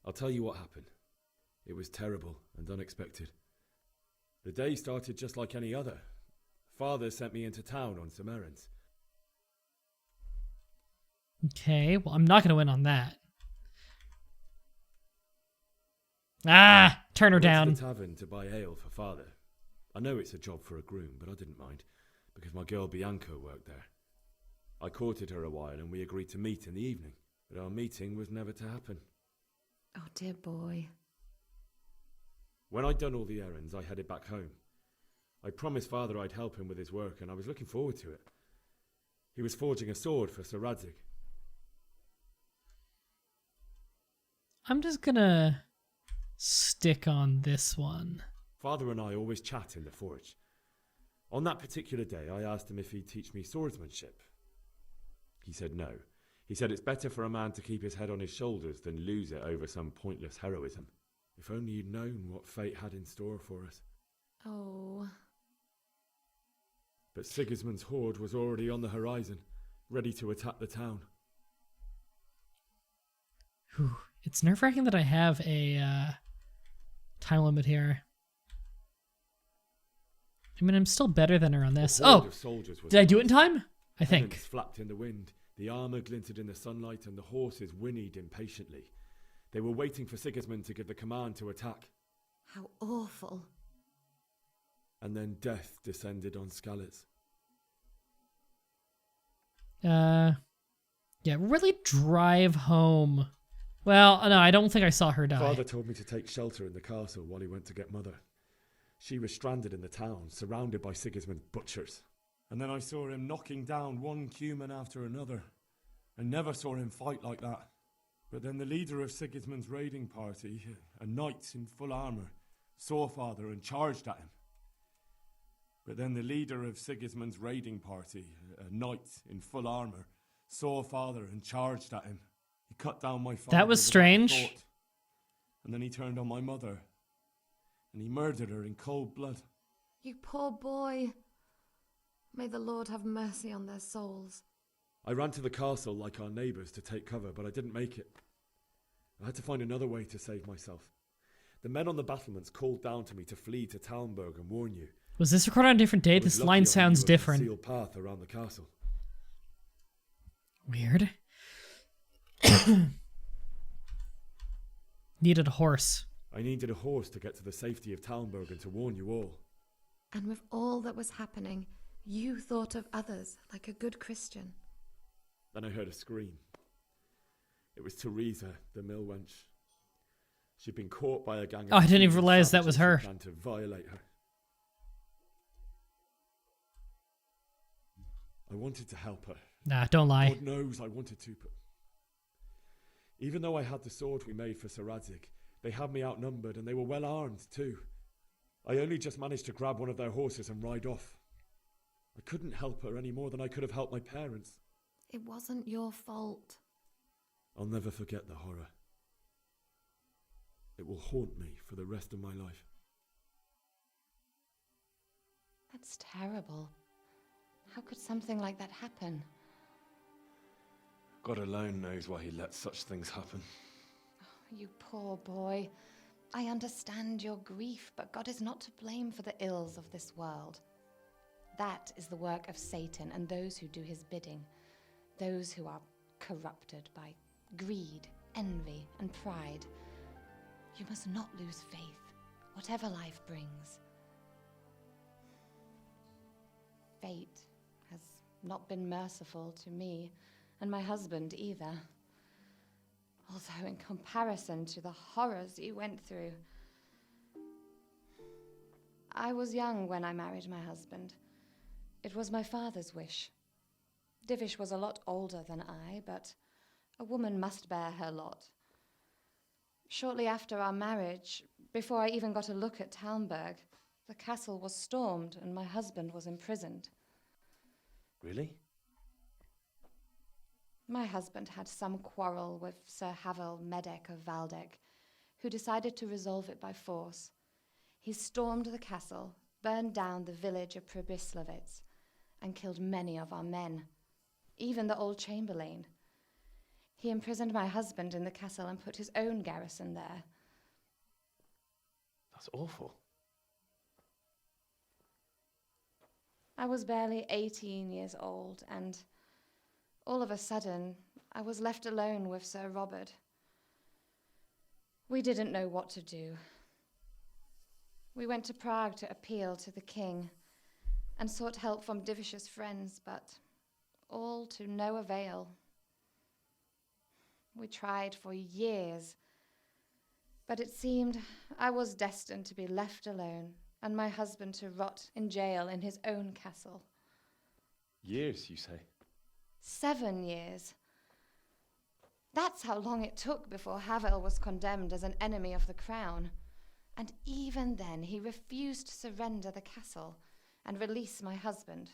Speaker 4: I'll tell you what happened. It was terrible and unexpected. The day started just like any other. Father sent me into town on some errands.
Speaker 1: Okay, well, I'm not going to win on that. Ah! Turn her down.
Speaker 4: I went to the tavern to buy ale for Father. I know it's a job for a groom, but I didn't mind, because my girl Bianca worked there. I courted her a while and we agreed to meet in the evening, but our meeting was never to happen.
Speaker 16: Oh, dear boy.
Speaker 4: When I'd done all the errands, I headed back home. I promised Father I'd help him with his work, and I was looking forward to it. He was forging a sword for Sir Radzig.
Speaker 1: I'm just gonna stick on this one.
Speaker 4: Father and I always chat in the forge. On that particular day, I asked him if he'd teach me swordsmanship. He said no. He said it's better for a man to keep his head on his shoulders than lose it over some pointless heroism. If only you'd known what fate had in store for us.
Speaker 16: Oh.
Speaker 4: But Sigismund's horde was already on the horizon, ready to attack the town.
Speaker 1: Whew. It's nerve-wracking that I have a time limit here. I mean, I'm still better than her on this. Oh! Did I do it in time? I think.
Speaker 4: Pennants flapped in the wind, the armour glinted in the sunlight, and the horses whinnied impatiently. They were waiting for Sigismund to give the command to attack.
Speaker 16: How awful.
Speaker 4: And then death descended on Skalitz.
Speaker 1: Yeah, really drive home. Well, no, I don't think I saw her die.
Speaker 4: Father told me to take shelter in the castle while he went to get Mother. She was stranded in the town, surrounded by Sigismund's butchers. And then I saw him knocking down one Cuman after another. I never saw him fight like that. But then the leader of Sigismund's raiding party, a knight in full armour, saw Father and charged at him. But then the leader of Sigismund's raiding party, a knight in full armour, saw Father and charged at him. He cut down my father.
Speaker 1: That was strange.
Speaker 4: Thought, and then he turned on my mother. And he murdered her in cold blood.
Speaker 16: You poor boy. May the Lord have mercy on their souls.
Speaker 4: I ran to the castle like our neighbours to take cover, but I didn't make it. I had to find another way to save myself. The men on the battlements called down to me to flee to Talmberg and warn you.
Speaker 1: Was this recorded on a different date? This line sounds different.
Speaker 4: Sealed path around the castle.
Speaker 1: Weird. Needed a horse.
Speaker 4: I needed a horse to get to the safety of Talmberg and to warn you all.
Speaker 16: And with all that was happening, you thought of others like a good Christian.
Speaker 4: Then I heard a scream. It was Teresa, the mill wench. She'd been caught by a gang of...
Speaker 1: Oh, I didn't even realize that was her.
Speaker 4: Who planned to violate her. I wanted to help her.
Speaker 1: Nah, don't lie.
Speaker 4: God knows I wanted to, but... Even though I had the sword we made for Sir Radzig, they had me outnumbered and they were well armed too. I only just managed to grab one of their horses and ride off. I couldn't help her any more than I could have helped my parents.
Speaker 16: It wasn't your fault.
Speaker 4: I'll never forget the horror. It will haunt me for the rest of my life.
Speaker 16: That's terrible. How could something like that happen?
Speaker 4: God alone knows why he lets such things happen.
Speaker 16: Oh, you poor boy. I understand your grief, but God is not to blame for the ills of this world. That is the work of Satan and those who do his bidding. Those who are corrupted by greed, envy, and pride. You must not lose faith, whatever life brings. fate has not been merciful to me, and my husband either. Although in comparison to the horrors you went through. I was young when I married my husband. It was my father's wish. Divish was a lot older than I, but a woman must bear her lot. Shortly after our marriage, before I even got a look at Talmberg, the castle was stormed and my husband was imprisoned.
Speaker 4: Really?
Speaker 16: My husband had some quarrel with Sir Havel Medek of Valdek, who decided to resolve it by force. He stormed the castle, burned down the village of Pribyslavitz, and killed many of our men, even the old chamberlain. He imprisoned my husband in the castle and put his own garrison there.
Speaker 4: That's awful.
Speaker 16: I was barely 18 years old, and all of a sudden, I was left alone with Sir Robert. We didn't know what to do. We went to Prague to appeal to the king and sought help from Divish's friends, but all to no avail. We tried for years, but it seemed I was destined to be left alone and my husband to rot in jail in his own castle.
Speaker 4: Years, you say?
Speaker 16: 7 years. That's how long it took before Havel was condemned as an enemy of the crown. And even then, he refused to surrender the castle and release my husband.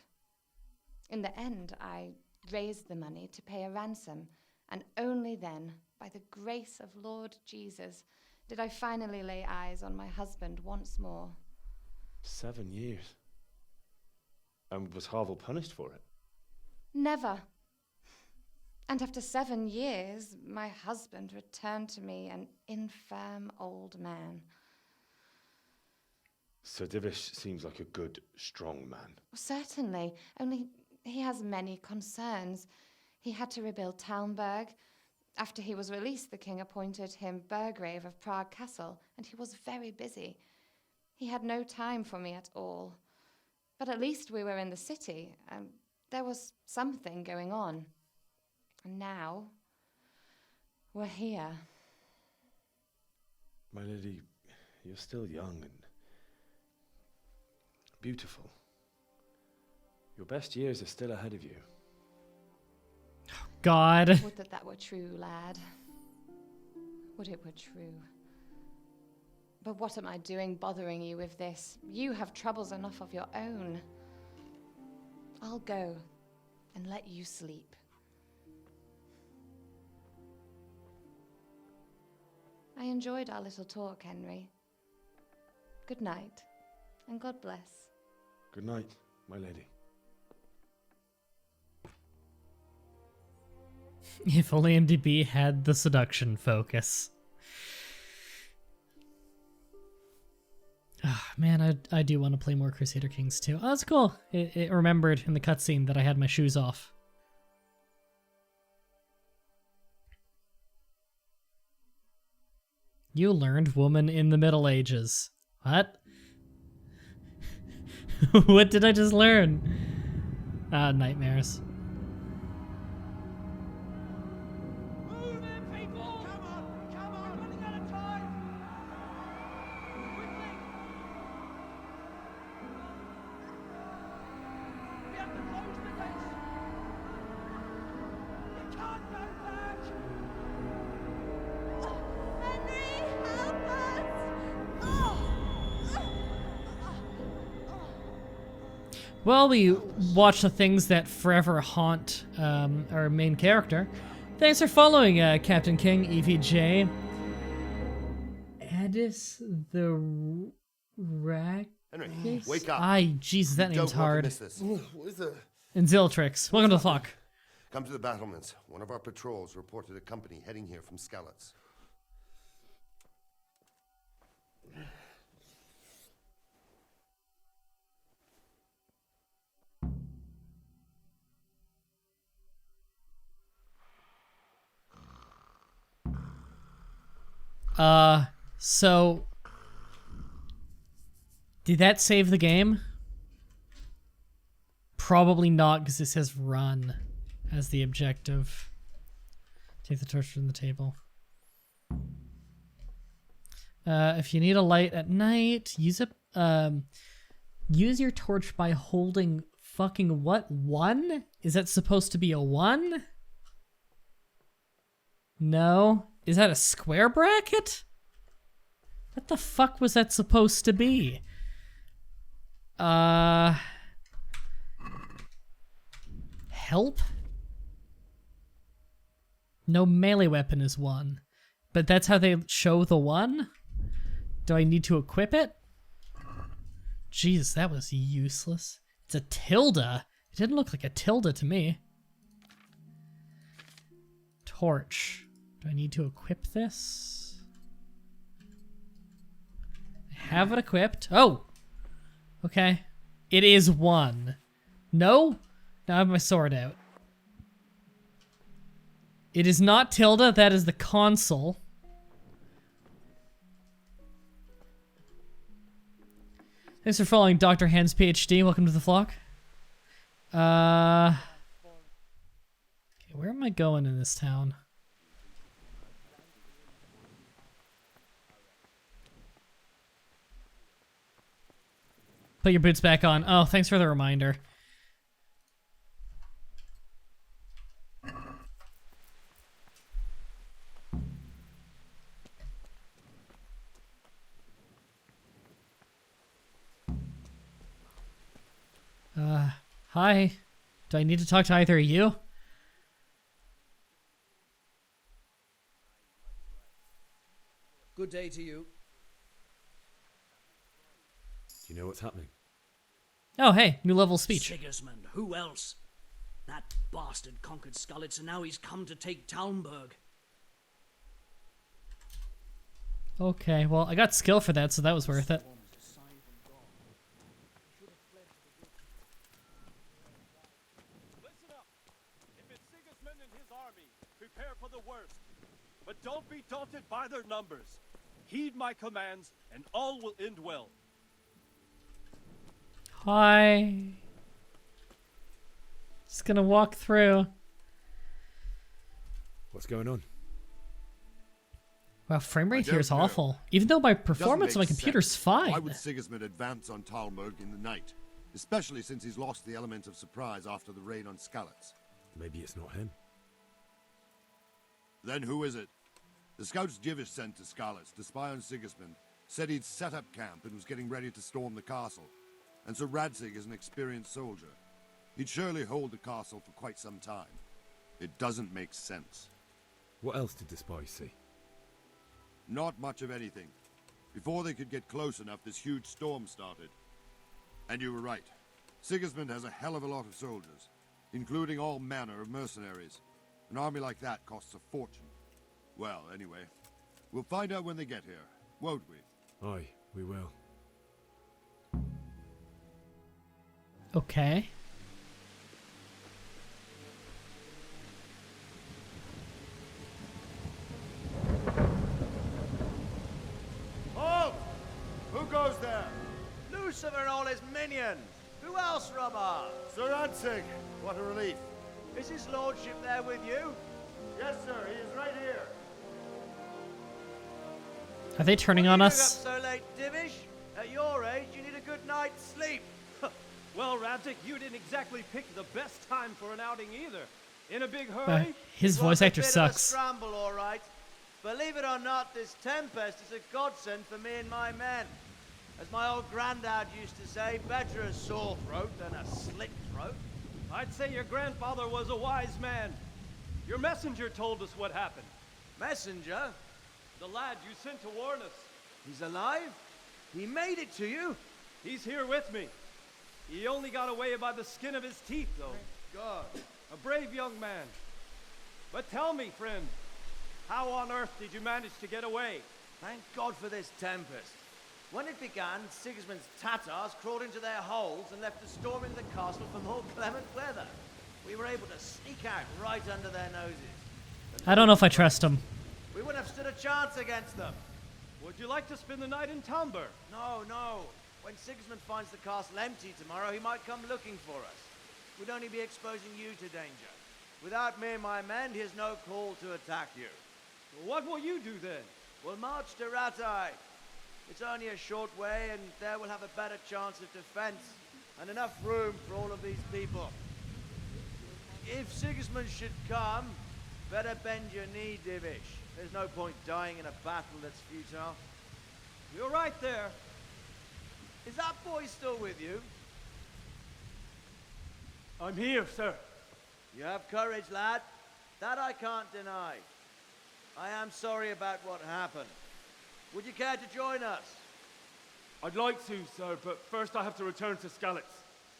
Speaker 16: In the end, I raised the money to pay a ransom, and only then, by the grace of Lord Jesus, did I finally lay eyes on my husband once more.
Speaker 4: 7 years? And was Havel punished for it?
Speaker 16: Never. And after 7 years, my husband returned to me an infirm old man.
Speaker 4: Sir Divish seems like a good, strong man.
Speaker 16: Certainly, only he has many concerns. He had to rebuild Talmberg. After he was released, the king appointed him Burgrave of Prague Castle, and he was very busy. He had no time for me at all. But at least we were in the city, and there was something going on. And now, we're here.
Speaker 4: My lady, you're still young and beautiful. Your best years are still ahead of you.
Speaker 1: God.
Speaker 16: Would that that were true, lad. Would it were true. But what am I doing bothering you with this? You have troubles enough of your own. I'll go and let you sleep. I enjoyed our little talk, Henry. Good night, and God bless.
Speaker 4: Good night, my lady.
Speaker 1: If only MDB had the seduction focus. Oh, man, I do want to play more Crusader Kings too. Oh, that's cool. It remembered in the cutscene that I had my shoes off. You learned woman in the Middle Ages. What? What did I just learn? Nightmares. Well, we watch the things that forever haunt our main character. Thanks for following, Captain King, EVJ. Addis the Rack.
Speaker 9: Henry, wake up.
Speaker 1: Jesus, that name's hard.
Speaker 9: Don't miss this.
Speaker 5: What is it?
Speaker 1: And Ziltrix. Welcome to the flock.
Speaker 9: Come to the battlements. One of our patrols reported a company heading here from Skalitz.
Speaker 1: So did that save the game? Probably not, because it says run as the objective. Take the torch from the table. If you need a light at night, use your torch by holding fucking what? 1? Is that supposed to be a 1? No. Is that a square bracket? What the fuck was that supposed to be? Help? No melee weapon is 1. But that's how they show the 1? Do I need to equip it? Jeez, that was useless. It's a tilde. It didn't look like a tilde to me. Torch. Do I need to equip this? I have it equipped. Oh! Okay. It is 1. No? Now I have my sword out. It is not tilde, that is the console. Thanks for following Dr. Hans PhD. Welcome to the flock. Okay, where am I going in this town? Put your boots back on. Oh, thanks for the reminder. Hi. Do I need to talk to either of you?
Speaker 8: Good day to you.
Speaker 4: Do you know what's happening?
Speaker 1: Oh, hey, new level speech.
Speaker 15: Sigismund, who else? That bastard conquered Skalitz, and now he's come to take Talmberg.
Speaker 1: Okay, well, I got skill for that, so that was worth it.
Speaker 11: Listen up. If it's Sigismund and his army, prepare for the worst. But don't be daunted by their numbers. Heed my commands, and all will end well.
Speaker 1: Hi. Just gonna walk through.
Speaker 4: What's going on?
Speaker 1: Wow, frame rate here is
Speaker 21: don't know.
Speaker 1: awful. Even though my
Speaker 21: Doesn't
Speaker 1: performance on my
Speaker 21: make
Speaker 1: computer's
Speaker 21: sense.
Speaker 1: fine.
Speaker 21: Why would Sigismund advance on Talmberg in the night? Especially since he's lost the element of surprise after the raid on Skalitz.
Speaker 4: Maybe it's not him.
Speaker 21: Then who is it? The scouts Jivish sent to Skalitz to spy on Sigismund said he'd set up camp and was getting ready to storm the castle. And Sir Radzig is an experienced soldier. He'd surely hold the castle for quite some time. It doesn't make sense.
Speaker 4: What else did the spies see?
Speaker 21: Not much of anything. Before they could get close enough, this huge storm started. And you were right. Sigismund has a hell of a lot of soldiers, including all manner of mercenaries. An army like that costs a fortune. Well, anyway, we'll find out when they get here, won't we?
Speaker 4: Aye, we will.
Speaker 1: Okay.
Speaker 7: Halt! Who goes there? Lucifer and all his minions. Who else, Robber?
Speaker 21: Sir Radzig, what a relief.
Speaker 7: Is his lordship there with you?
Speaker 21: Yes, sir, he is right here.
Speaker 1: Are they turning on us?
Speaker 7: Up so late, Divish? At your age, you need a good night's sleep.
Speaker 11: Well, Radzig, you didn't exactly pick the best time for an outing either. In a big hurry?
Speaker 1: His
Speaker 7: It
Speaker 1: voice
Speaker 7: was a
Speaker 1: actor
Speaker 7: bit of a
Speaker 1: sucks.
Speaker 7: scramble, all right. Believe it or not, this tempest is a godsend for me and my men. As my old granddad used to say, better a sore throat than a slit throat.
Speaker 11: I'd say your grandfather was a wise man. Your messenger told us what happened.
Speaker 7: Messenger?
Speaker 11: The lad you sent to warn us.
Speaker 7: He's alive? He made it to you?
Speaker 11: He's here with me. He only got away by the skin of his teeth, though.
Speaker 7: Thank God.
Speaker 11: A brave young man. But tell me, friend, how on earth did you manage to get away?
Speaker 7: Thank God for this tempest. When it began, Sigismund's Tatars crawled into their holes and left us storming the castle for more clement weather. We were able to sneak out right under their noses.
Speaker 1: I don't know if I trust him.
Speaker 7: We wouldn't have stood a chance against them.
Speaker 11: Would you like to spend the night in Talmberg?
Speaker 7: No, no. When Sigismund finds the castle empty tomorrow, he might come looking for us.
Speaker 14: would only be exposing you to danger. Without me and my men, he has no call to attack you.
Speaker 7: Well, what will you do then?
Speaker 14: We'll march to Ratai. It's only a short way, and there we'll have a better chance of defense, and enough room for all of these people. If Sigismund should come, better bend your knee, Divish. There's no point dying in a battle that's futile.
Speaker 7: You're right there.
Speaker 14: Is that boy still with you?
Speaker 7: I'm here, sir.
Speaker 14: You have courage, lad. That I can't deny. I am sorry about what happened. Would you care to join us?
Speaker 5: I'd like to, sir, but first I have to return to Skalitz.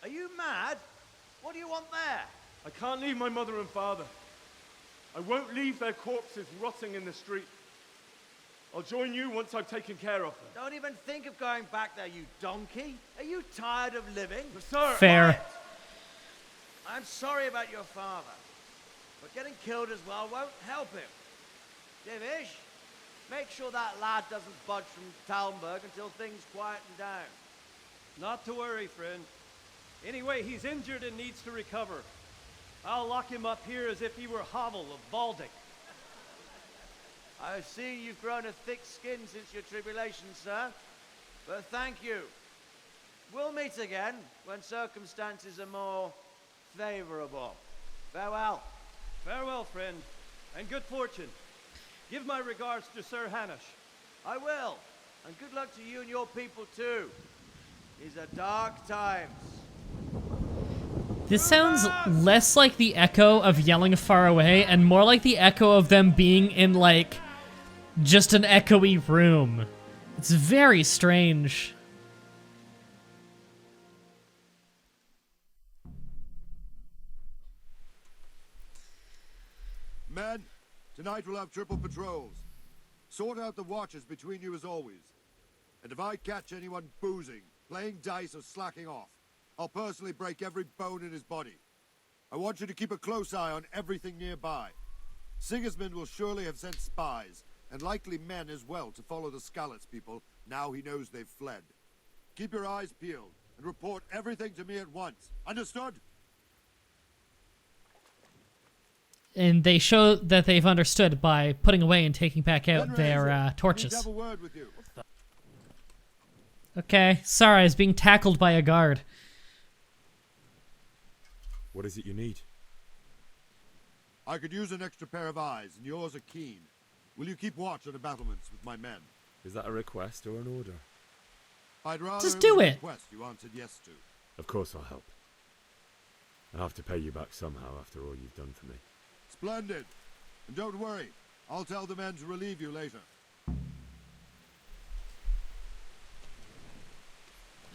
Speaker 14: Are you mad? What do you want there?
Speaker 5: I can't leave my mother and father. I won't leave their corpses rotting in the street. I'll join you once I've taken care of them.
Speaker 14: Don't even think of going back there, you donkey. Are you tired of living?
Speaker 5: Sir!
Speaker 1: Fair.
Speaker 14: Quiet. I'm sorry about your father, but getting killed as well won't help him. Divish, make sure that lad doesn't budge from Talmberg until things quieten down.
Speaker 7: Not to worry, friend. Anyway, he's injured and needs to recover. I'll lock him up here as if he were Havel of Baldic.
Speaker 14: I've seen you've grown a thick skin since your tribulation, sir. But thank you. We'll meet again when circumstances are more favorable. Farewell.
Speaker 7: Farewell, friend, and good fortune. Give my regards to Sir Hanush.
Speaker 14: I will. And good luck to you and your people, too. These are dark times.
Speaker 1: This sounds less like the echo of yelling far away and more like the echo of them being in, like, just an echoey room. It's very strange.
Speaker 21: Men, tonight we'll have triple patrols. Sort out the watches between you as always. And if I catch anyone boozing, playing dice or slacking off, I'll personally break every bone in his body. I want you to keep a close eye on everything nearby. Sigismund will surely have sent spies, and likely men as well, to follow the Skalitz people, now he knows they've fled. Keep your eyes peeled, and report everything to me at once. Understood?
Speaker 1: And they show that they've understood by putting away and taking back out their torches.
Speaker 21: Have a word with you.
Speaker 1: Okay, sorry, I was being tackled by a guard.
Speaker 4: What is it you need?
Speaker 21: I could use an extra pair of eyes, and yours are keen. Will you keep watch on the battlements with my men?
Speaker 4: Is that a request or an order?
Speaker 21: I'd rather
Speaker 1: Just do it.
Speaker 21: Request you answered yes to.
Speaker 4: Of course I'll help. I'll have to pay you back somehow after all you've done for me.
Speaker 21: Splendid. And don't worry, I'll tell the men to relieve you later.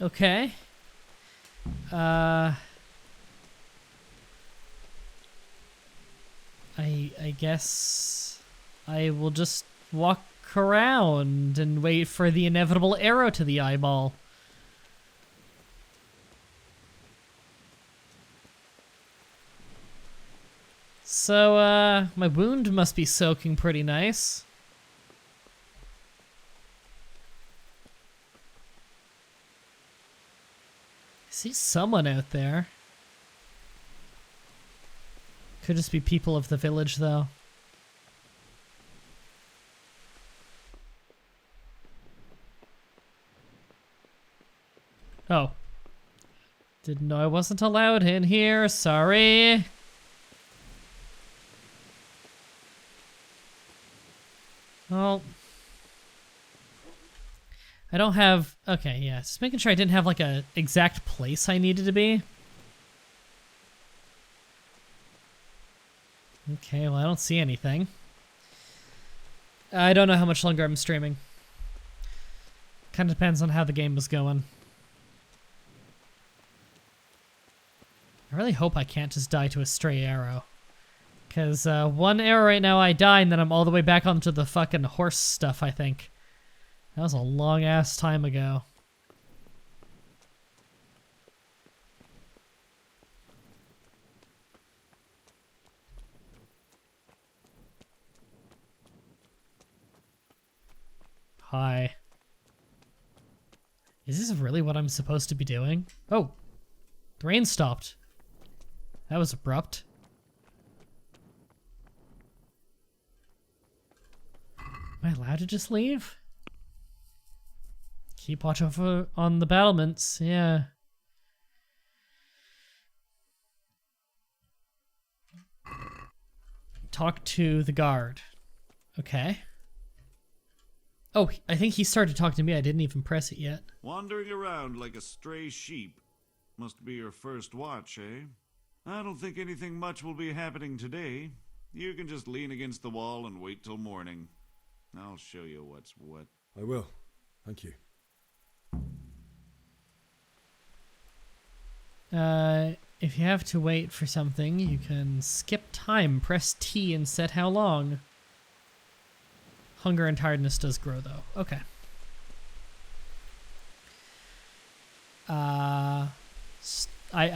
Speaker 1: Okay. I guess I will just walk around and wait for the inevitable arrow to the eyeball. So, my wound must be soaking pretty nice. I see someone out there. Could just be people of the village, though. Oh. Didn't know I wasn't allowed in here. Sorry. Well, I don't have... Okay, yeah. Just making sure I didn't have, like, a exact place I needed to be. Okay, well, I don't see anything. I don't know how much longer I'm streaming. Kind of depends on how the game was going. I really hope I can't just die to a stray arrow. Because one arrow right now I die, and then I'm all the way back onto the fucking horse stuff, I think. That was a long-ass time ago. Hi. Is this really what I'm supposed to be doing? Oh, the rain stopped. That was abrupt. Am I allowed to just leave? Keep watch over on the battlements, yeah. Talk to the guard. Okay. Oh, I think he started talking to me. I didn't even press it yet.
Speaker 12: Wandering around like a stray sheep. Must be your first watch, eh? I don't think anything much will be happening today. You can just lean against the wall and wait till morning. I'll show you what's what.
Speaker 4: I will. Thank you.
Speaker 1: If you have to wait for something, you can skip time, press T and set how long. Hunger and tiredness does grow, though. Okay. I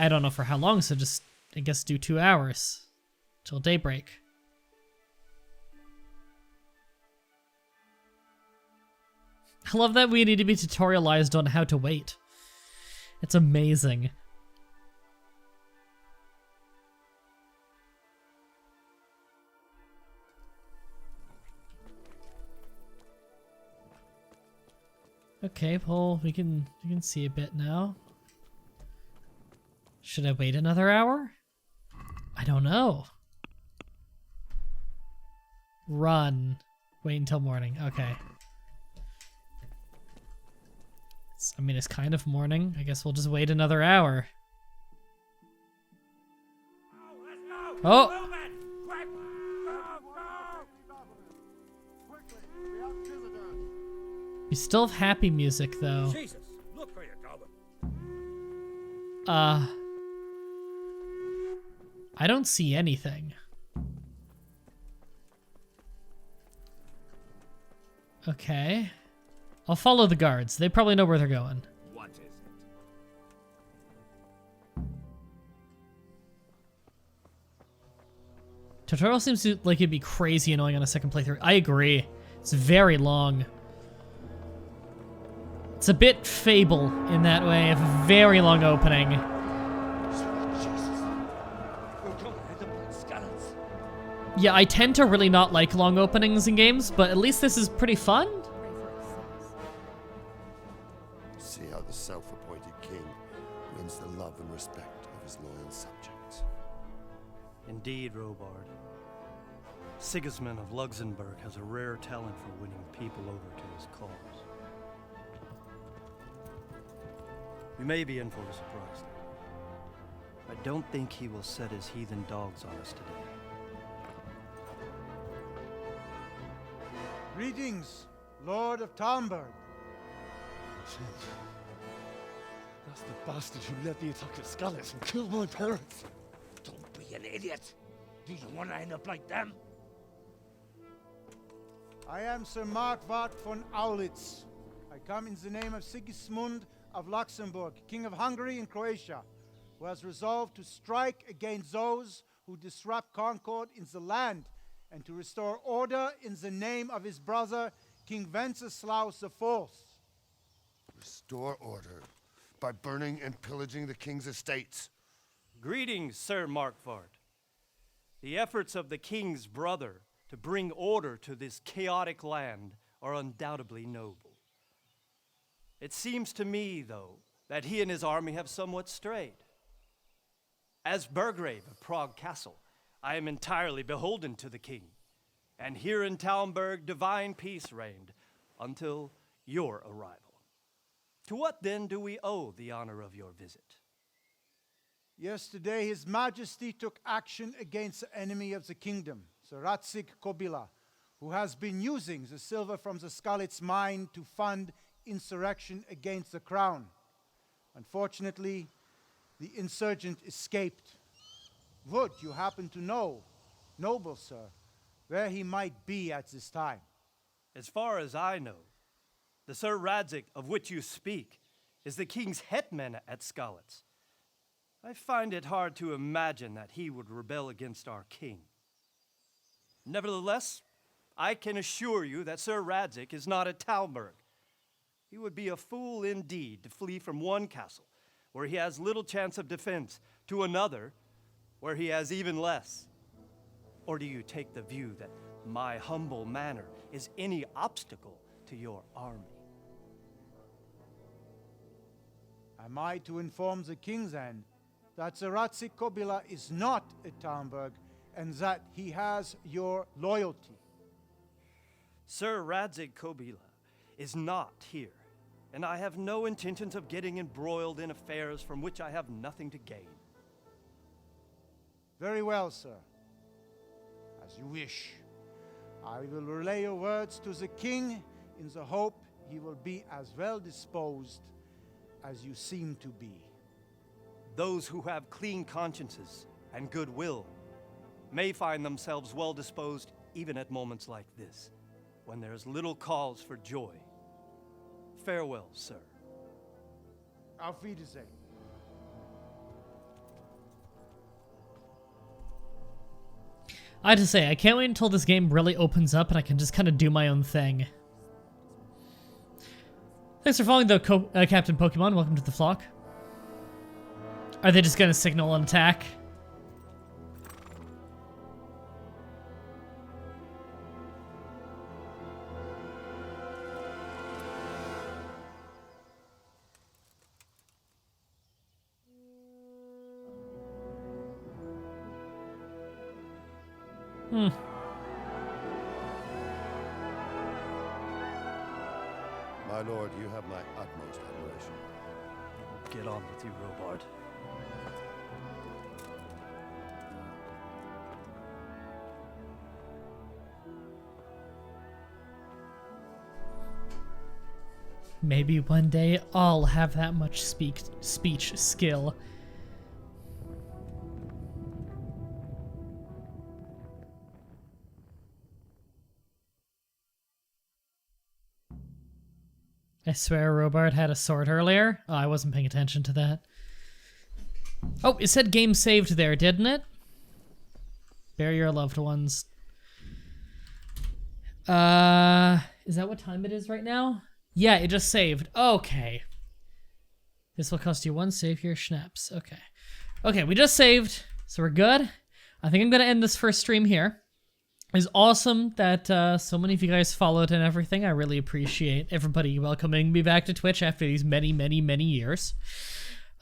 Speaker 1: don't know for how long, so just, I guess, do 2 hours. Till daybreak. I love that we need to be tutorialized on how to wait. It's amazing. Okay, well, we can see a bit now. Should I wait another hour? I don't know. Run. Wait until morning. Okay. I mean, it's kind of morning. I guess we'll just wait another hour. Oh! We still have happy music, though.
Speaker 11: Jesus, look where you're going.
Speaker 1: I don't see anything. Okay. I'll follow the guards. They probably know where they're going.
Speaker 11: What is it?
Speaker 1: Tutorial seems like it'd be crazy annoying on a second playthrough. I agree. It's very long. It's a bit Fable in that way, of a very long opening. Yeah, I tend to really not like long openings in games, but at least this is pretty fun.
Speaker 9: See how the self-appointed king wins the love and respect of his loyal subjects.
Speaker 18: Indeed, Robard. Sigismund of Luxembourg has a rare talent for winning people over to his cause. We may be in for a surprise, though. I don't think he will set his heathen dogs on us today.
Speaker 13: Greetings, Lord of Talmberg.
Speaker 4: That's the bastard who led the attack at Skalitz and killed my parents.
Speaker 11: Don't be an idiot. Do you want to end up like them?
Speaker 13: I am Sir Markwart von Aulitz. I come in the name of Sigismund of Luxembourg, King of Hungary and Croatia, who has resolved to strike against those who disrupt concord in the land and to restore order in the name of his brother, King Wenceslaus IV.
Speaker 9: Restore order by burning and pillaging the king's estates.
Speaker 18: Greetings, Sir Markwart. The efforts of the king's brother to bring order to this chaotic land are undoubtedly noble. It seems to me, though, that he and his army have somewhat strayed. As Burgrave of Prague Castle, I am entirely beholden to the king, and here in Talmberg divine peace reigned until your arrival. To what then do we owe the honor of your visit?
Speaker 13: Yesterday, His Majesty took action against the enemy of the kingdom, Sir Radzig Kobyla, who has been using the silver from the Skalitz mine to fund insurrection against the crown. Unfortunately, the insurgent escaped. Would you happen to know, noble sir, where he might be at this time?
Speaker 18: As far as I know, the Sir Radzig of which you speak is the king's hetman at Skalitz. I find it hard to imagine that he would rebel against our king. Nevertheless, I can assure you that Sir Radzig is not at Talmberg. He would be a fool indeed to flee from one castle where he has little chance of defense to another where he has even less? Or do you take the view that my humble manner is any obstacle to your army?
Speaker 13: Am I to inform the king then that the Ratzik Kobila is not at Talmberg and that he has your loyalty?
Speaker 18: Sir Radzik Kobila is not here, and I have no intentions of getting embroiled in affairs from which I have nothing to gain.
Speaker 13: Very well, sir. As you wish. I will relay your words to the king in the hope he will be as well disposed as you seem to be.
Speaker 18: Those who have clean consciences and goodwill may find themselves well disposed even at moments like this, when there is little cause for joy. Farewell, sir.
Speaker 13: Auf Wiedersehen.
Speaker 1: I have to say, I can't wait until this game really opens up and I can just kind of do my own thing. Thanks for following the Captain Pokemon. Welcome to the flock. Are they just gonna signal an attack?
Speaker 9: My lord, you have my utmost admiration.
Speaker 18: Get on with you, Robard.
Speaker 1: Maybe one day I'll have that much speech skill. I swear Robard had a sword earlier. Oh, I wasn't paying attention to that. Oh, it said game saved there, didn't it? Bury your loved ones. Is that what time it is right now? Yeah, it just saved. Okay. This will cost you 1 savior schnapps. Okay. Okay, we just saved, so we're good. I think I'm gonna end this first stream here. It's awesome that so many of you guys followed and everything. I really appreciate everybody welcoming me back to Twitch after these many, many, many years.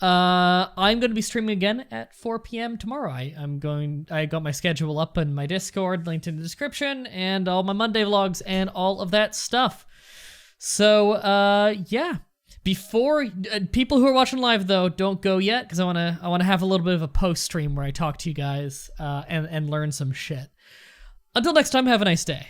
Speaker 1: I'm going to be streaming again at 4 p.m. tomorrow. I got my schedule up in my Discord, linked in the description, and all my Monday vlogs and all of that stuff. So, yeah. Before people who are watching live though, don't go yet because I want to have a little bit of a post stream where I talk to you guys and learn some shit. Until next time, have a nice day.